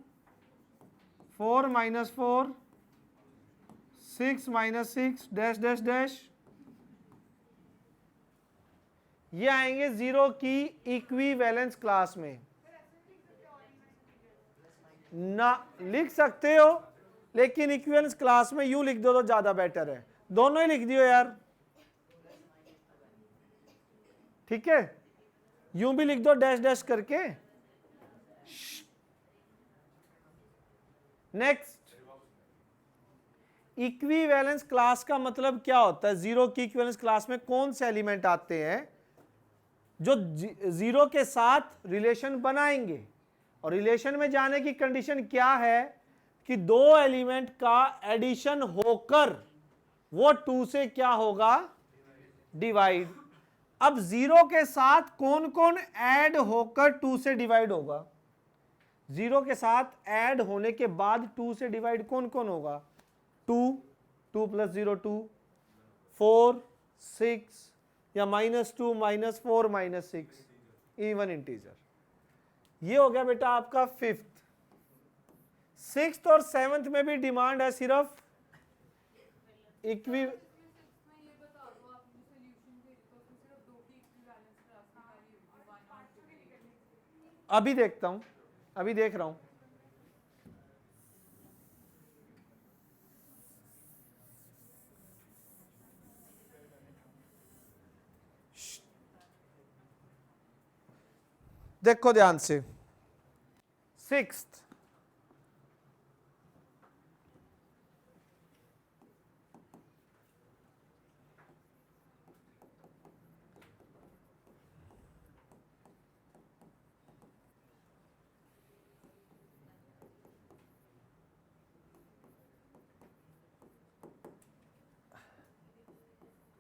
4, -4, 6, -6, डैश डैश डैश, ये आएंगे जीरो की इक्विवेलेंस क्लास में। ना लिख सकते हो, लेकिन इक्विवेलेंस क्लास में यूं लिख दो तो ज्यादा बेटर है। दोनों ही लिख दियो यार, ठीक है, यूं भी लिख दो डैश डैश करके। नेक्स्ट, इक्विवेलेंस क्लास का मतलब क्या होता है? जीरो की इक्विवेलेंस क्लास में कौन से एलिमेंट आते हैं जो जीरो के साथ रिलेशन बनाएंगे? और रिलेशन में जाने की कंडीशन क्या है कि दो एलिमेंट का एडिशन होकर वो टू से क्या होगा? डिवाइड। अब जीरो के साथ कौन कौन ऐड होकर टू से डिवाइड होगा? जीरो के साथ ऐड होने के बाद टू से डिवाइड कौन कौन होगा? Two, two plus zero two, 4, 6 या -2, -4, -6, इवन इंटीजर। ये हो गया बेटा आपका फिफ्थ। सिक्स्थ और सेवंथ में भी डिमांड है सिर्फ इक्वी। अभी देखता हूं, अभी देख रहा हूं। देखो ध्यान से, सिक्स्थ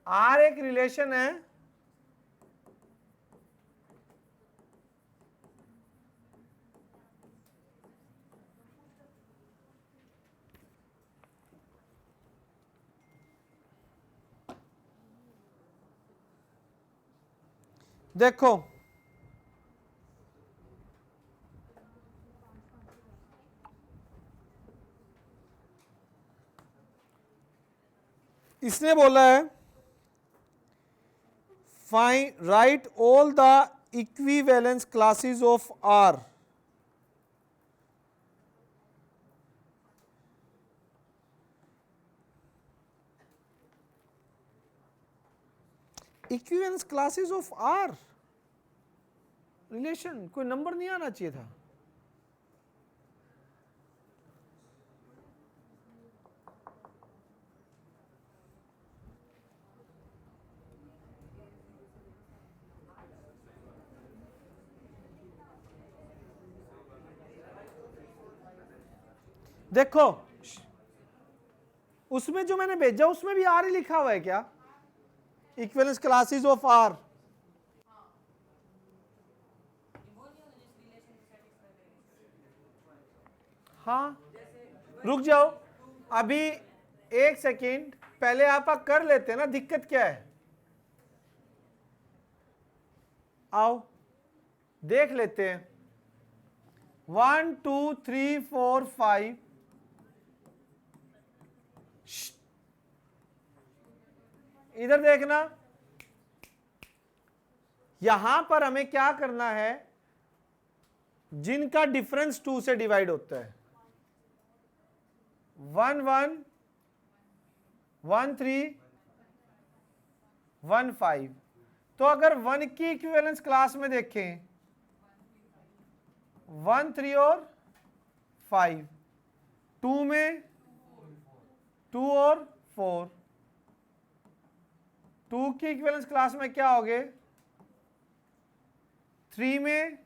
आर एक रिलेशन है देखो, इसने बोला है find write all the equivalence classes of R. Equivalence classes of R relation, कोई नंबर नहीं आना चाहिए था। देखो उसमें जो मैंने भेजा उसमें भी आर ही लिखा हुआ है क्या? Equivalence classes of R. हाँ, रुक जाओ अभी एक सेकेंड, पहले आप कर लेते हैं ना, दिक्कत क्या है? आओ देख लेते हैं। 1 2 3 4 5, इधर देखना, यहां पर हमें क्या करना है? जिनका डिफरेंस 2 से डिवाइड होता है, 1 1 1 3 1 5। तो अगर 1 की इक्विवेलेंस क्लास में देखें 1 3 और 5, 2 में 2 और 4, 2 की इक्विवेलेंस क्लास में क्या हो गए? 3 में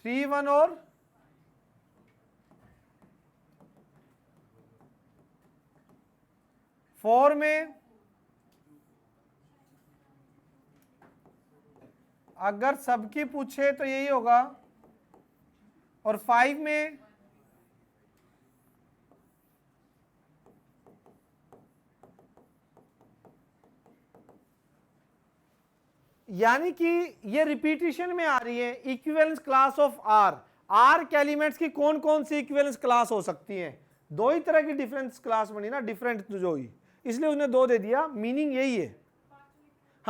3 1 और 4 में, अगर सबकी पूछे तो यही होगा, और 5 में यानी कि ये रिपीटिशन में आ रही है equivalence class of R. R के एलिमेंट्स की कौन कौन सी इक्विवेलेंस क्लास हो सकती हैं? दो ही तरह की डिफरेंस क्लास बनी ना, डिफरेंट जो ही, इसलिए उसने 2 दे दिया, मीनिंग यही है।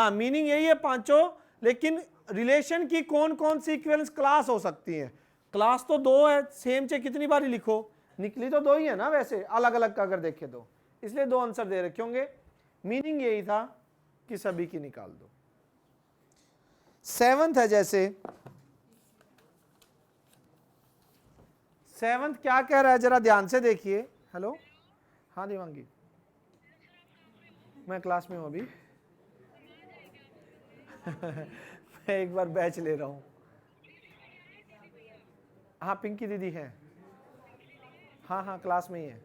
हाँ मीनिंग यही है पांचों, लेकिन रिलेशन की कौन कौन सी इक्विवेलेंस क्लास हो सकती है? क्लास तो दो है, सेम चाहे कितनी बार लिखो, निकली तो दो ही है ना वैसे, अलग अलग का अगर देखे तो, इसलिए दो आंसर दे रखे होंगे। मीनिंग यही था कि सभी की निकाल दो। सेवंथ है, जैसे सेवंथ क्या कह रहा है जरा ध्यान से देखिए। हेलो, हाँ देवांगी, मैं क्लास में हूं अभी। मैं एक बार बैच ले रहा हूं। हाँ पिंकी दीदी है, हाँ हाँ क्लास में ही है।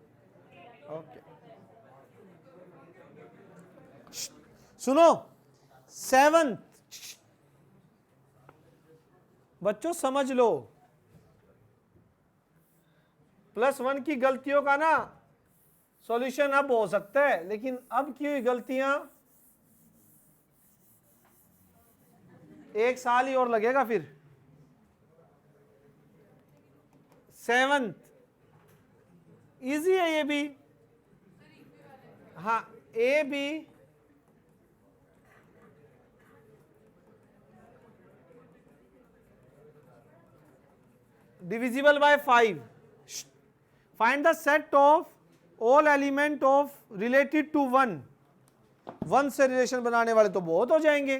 ओके सुनो, सेवंथ बच्चों समझ लो, +1 की गलतियों का ना सॉल्यूशन अब हो सकता है, लेकिन अब की हुई गलतियां 1 साल ही और लगेगा फिर। सेवंथ इजी है ये भी, हाँ A B divisible by 5. Find the set of all element of related to 1. 1 से रिलेशन बनाने वाले तो बहुत हो जाएंगे,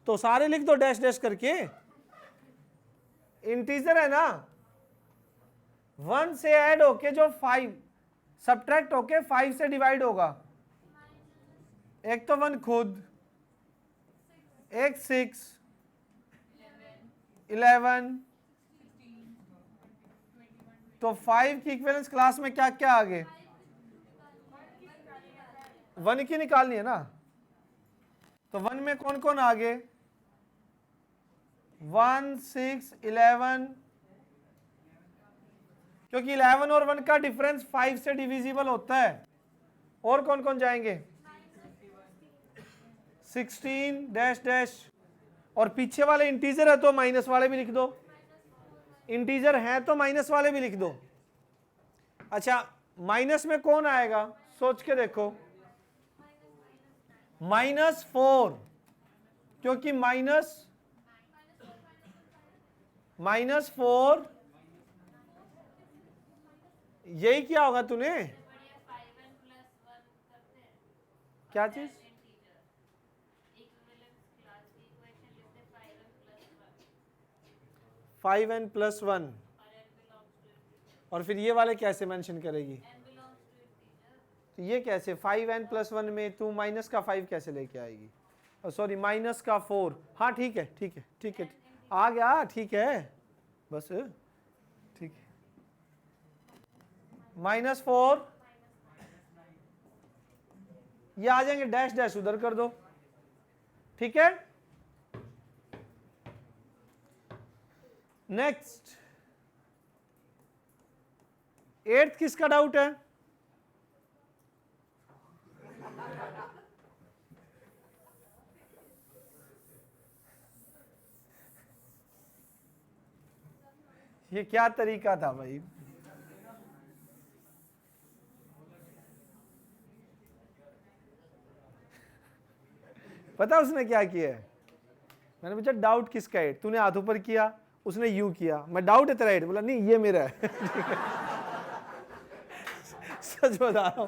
तो सारे लिख दो डैश डैश करके। इंटीजर है ना, 1 से ऐड होके जो 5 सब्ट्रैक्ट होके 5 से डिवाइड होगा, एक तो 1 खुद, एक 6, 11, तो 5 की इक्विवेलेंस क्लास में क्या क्या आगे? 1 की निकालनी है ना, तो 1 में कौन कौन आगे? 1, 6, 11, क्योंकि 11 और 1 का डिफरेंस 5 से डिविजिबल होता है। और कौन कौन जाएंगे? 16 डैश डैश, और पीछे वाले इंटीजर है तो माइनस वाले भी लिख दो, इंटीजर है तो माइनस वाले भी लिख दो। अच्छा माइनस में कौन आएगा सोच के देखो, -4, क्योंकि -4 यही क्या होगा तूने, क्या चीज? 5n+1, और फिर ये वाले कैसे मेंशन करेगी? तो ये कैसे 5n+1 में तू माइनस का 5 कैसे लेके आएगी? सॉरी माइनस का 4। हाँ ठीक है ठीक है ठीक है, आ गया, ठीक है बस, ठीक है। -4 ये आ जाएंगे, डैश डैश उधर कर दो, ठीक है। नेक्स्ट 8th किसका डाउट है? ये क्या तरीका था भाई? पता उसने क्या किया है? मैंने पूछा डाउट किसका है, तूने हाथ ऊपर किया, उसने यू किया, मैं डाउट है तेरा 8, बोला नहीं ये मेरा है। सच बता रहा हूं,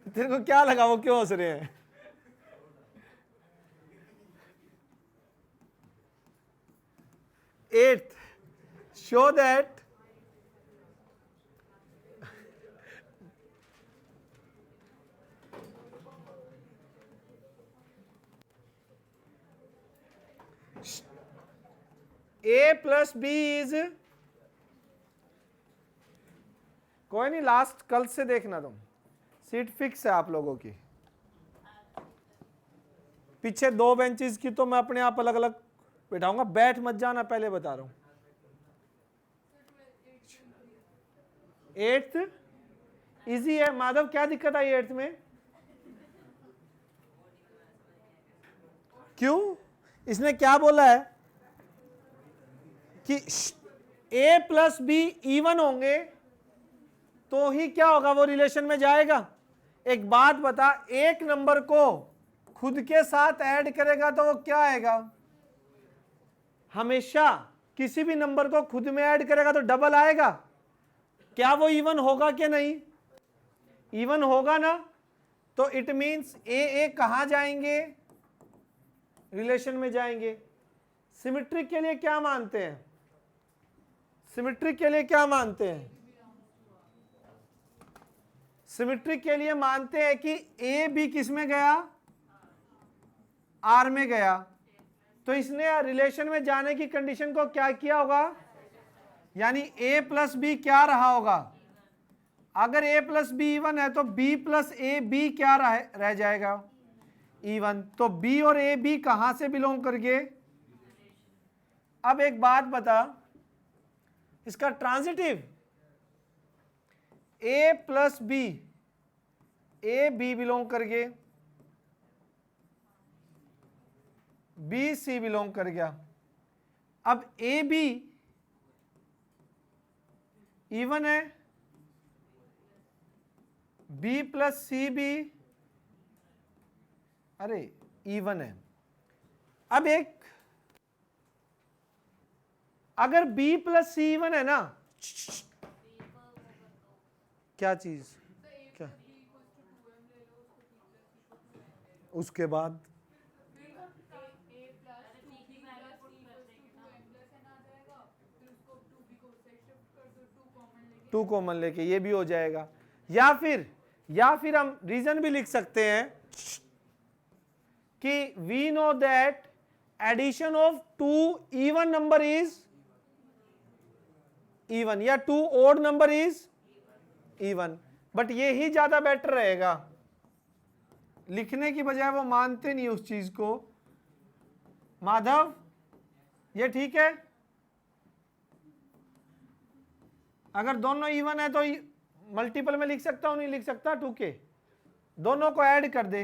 तेरे को क्या लगा वो क्यों हंस रहे हैं? Eighth, show that A plus B is, कोई नहीं लास्ट कल से देखना तुम, सीट फिक्स है आप लोगों की। पीछे 2 बेंचेस की तो मैं अपने आप अलग अलग बैठाऊंगा, बैठ मत जाना, पहले बता रहा हूं। 8th इजी है। माधव क्या दिक्कत आई 8th में? क्यों? इसने क्या बोला है कि A प्लस बी इवन होंगे तो ही क्या होगा, वो रिलेशन में जाएगा। एक बात बता, एक नंबर को खुद के साथ ऐड करेगा तो वो क्या आएगा, हमेशा किसी भी नंबर को खुद में ऐड करेगा तो डबल आएगा। क्या वो इवन होगा कि नहीं, इवन होगा ना, तो इट मींस ए कहां जाएंगे, रिलेशन में जाएंगे। सिमेट्रिक के लिए क्या मानते हैं, सिमेट्रिक के लिए क्या मानते हैं, सिमेट्रिक के लिए मानते हैं कि ए बी किस में गया, आर में गया, तो इसने रिलेशन में जाने की कंडीशन को क्या किया होगा, यानी a प्लस बी क्या रहा होगा, अगर a प्लस बी इवन है तो b प्लस ए बी क्या रह जाएगा, इवन। तो b और a b कहां से बिलोंग करके। अब एक बात बता, इसका transitive a plus b, a b belong करके, बी सी बिलोंग कर गया। अब ए बी इवन है, बी प्लस सी बी अरे इवन है। अब एक अगर b प्लस सी इवन है ना, क्या चीज, क्या उसके बाद टू कॉमन लेके ये भी हो जाएगा। या फिर हम रीजन भी लिख सकते हैं कि we know that addition of two even number is even, या two odd number is even, but ये ही ज्यादा बेटर रहेगा। लिखने की बजाय वो मानते नहीं उस चीज को। माधव ये ठीक है, अगर दोनों इवन है तो मल्टीपल में लिख सकता हूं, नहीं लिख सकता, 2k, दोनों को ऐड कर दे,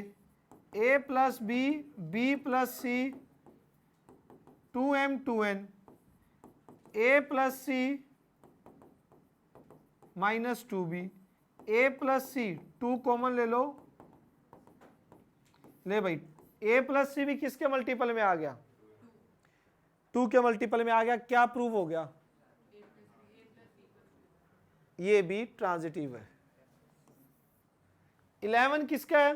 a plus b, b plus c, 2m 2n, a plus c minus 2b, a plus c 2 common ले लो, ले भाई a प्लस सी भी किसके मल्टीपल में आ गया, 2 के मल्टीपल में आ गया। क्या प्रूव हो गया, ये भी ट्रांजिटिव है। 11 किसका है,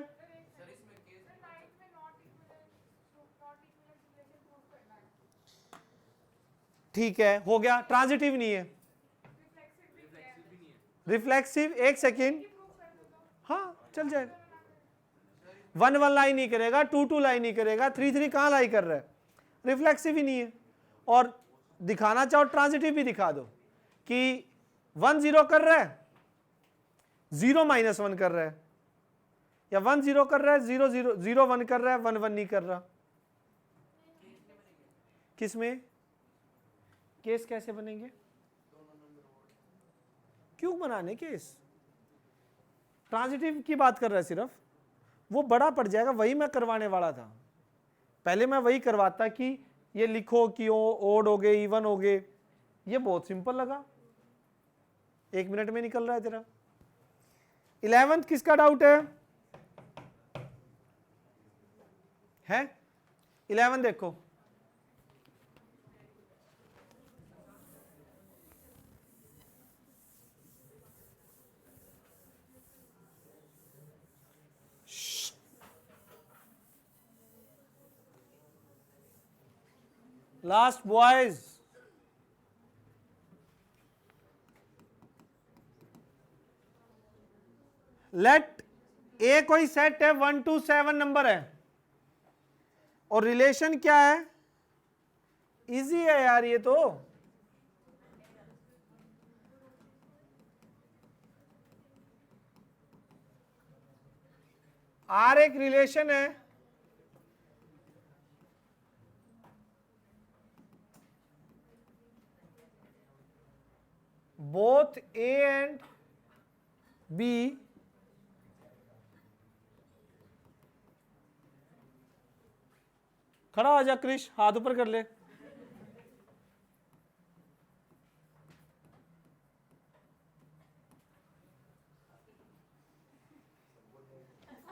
ठीक है हो गया, ट्रांजिटिव नहीं है, रिफ्लेक्सिव, एक सेकेंड, हाँ चल जाएगा। 1 1 लाई नहीं करेगा, 2 2 लाई नहीं करेगा, 3 3 कहां लाई कर रहा है, रिफ्लेक्सिव ही नहीं है। और दिखाना चाहो ट्रांजिटिव भी दिखा दो कि 1 0 कर रहा है, 0 माइनस 1 कर रहा है, या 1 0 कर रहा है, 0 0 0 1 कर रहा है, 1 1 नहीं कर रहा। किसमें केस कैसे बनेंगे, क्यों बनाने केस, ट्रांजिटिव की बात कर रहा है सिर्फ, वो बड़ा पड़ जाएगा। वही मैं करवाने वाला था, पहले मैं वही करवाता कि ये लिखो कि ओड हो गए, इवन हो गए, ये बहुत सिंपल लगा, 1 मिनट में निकल रहा है तेरा। 11th किसका डाउट है 11 देखो, लास्ट बॉयज, लेट ए कोई सेट है 1 to 7 नंबर है, और रिलेशन क्या है, इजी है यार ये तो, आर एक रिलेशन है, बोथ ए एंड बी खड़ा हो जा क्रिश, हाथ ऊपर कर ले,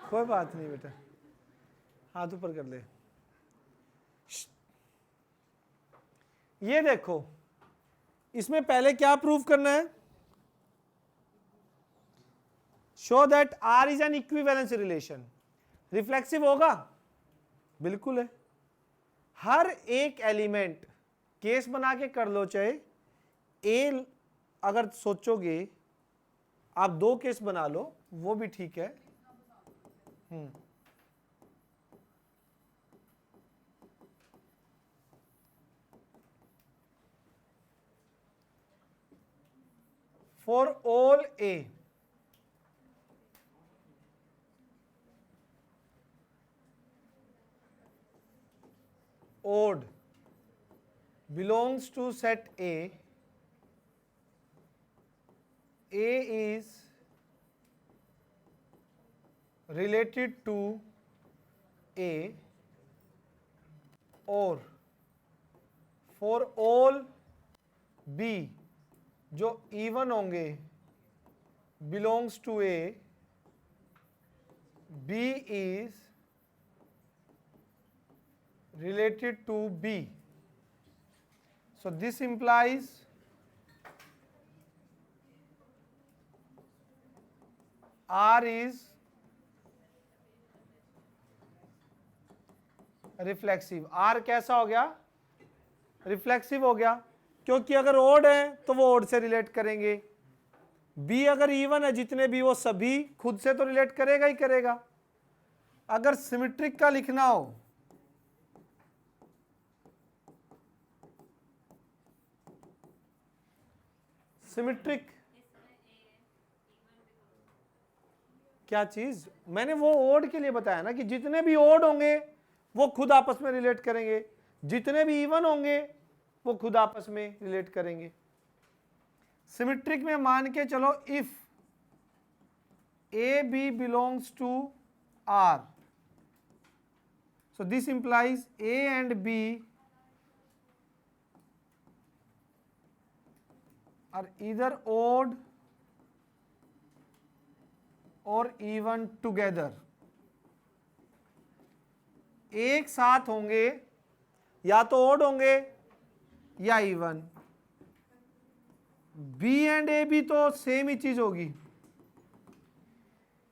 कोई बात नहीं बेटा, हाथ ऊपर कर ले। ये देखो, इसमें पहले क्या प्रूव करना है? Show that R is an equivalence relation. Reflexive होगा? बिल्कुल है। हर एक एलिमेंट केस बना के कर लो, चाहे ए अगर सोचोगे आप 2 केस बना लो वो भी ठीक है। For all A odd belongs to set A is related to A, or for all B जो even होंगे belongs to A, B is related to B. So this implies R is reflexive. R कैसा हो गया? रिफ्लेक्सिव हो गया, क्योंकि अगर ओड है तो वो ओड से रिलेट करेंगे। B अगर इवन है, जितने भी वो सभी खुद से तो रिलेट करेगा ही करेगा। अगर सिमेट्रिक का लिखना हो सिमेट्रिक क्या चीज? मैंने वो ओड के लिए बताया ना कि जितने भी ओड होंगे वो खुद आपस में रिलेट करेंगे, जितने भी इवन होंगे वो खुद आपस में रिलेट करेंगे। सिमेट्रिक में मान के चलो if a b belongs to R, so this implies a and b are either odd or even together। एक साथ होंगे, या तो odd होंगे या even। B and a b तो सेम ही चीज होगी।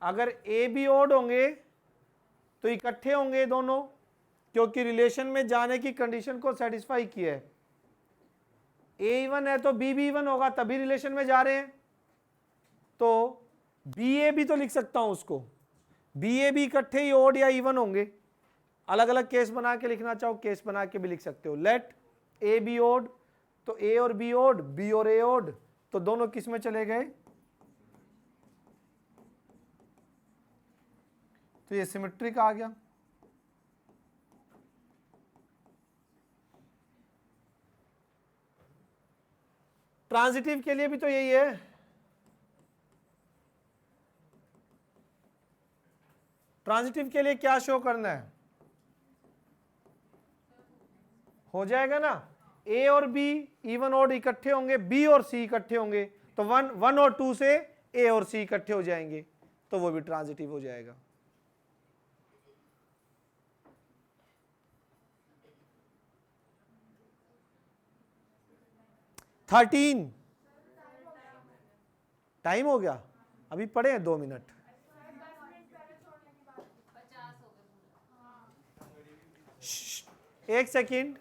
अगर ए बी odd होंगे तो इकट्ठे होंगे दोनों, क्योंकि रिलेशन में जाने की कंडीशन को सेटिस्फाई किया है। ए इवन है तो बी भी इवन होगा, तभी रिलेशन में जा रहे हैं। तो बी ए भी तो लिख सकता हूं उसको, बी ए भी इकट्ठे ही ओड या इवन होंगे। अलग अलग केस बना के लिखना चाहो केस बना के भी लिख सकते हो। लेट ए बी ओड, तो ए और बी ओड, बी और ए ओड, तो दोनों किस में चले गए? तो ये सिमेट्रिक आ गया। ट्रांजिटिव के लिए भी तो यही है। ट्रांजिटिव के लिए क्या शो करना है? हो जाएगा ना, ए और बी इवन ओड इकट्ठे होंगे, बी और सी इकट्ठे होंगे, तो वन और टू से ए और सी इकट्ठे हो जाएंगे, तो वो भी ट्रांजिटिव हो जाएगा। टाइम हो गया, अभी पढ़े हैं 2 मिनट। एक सेकेंड।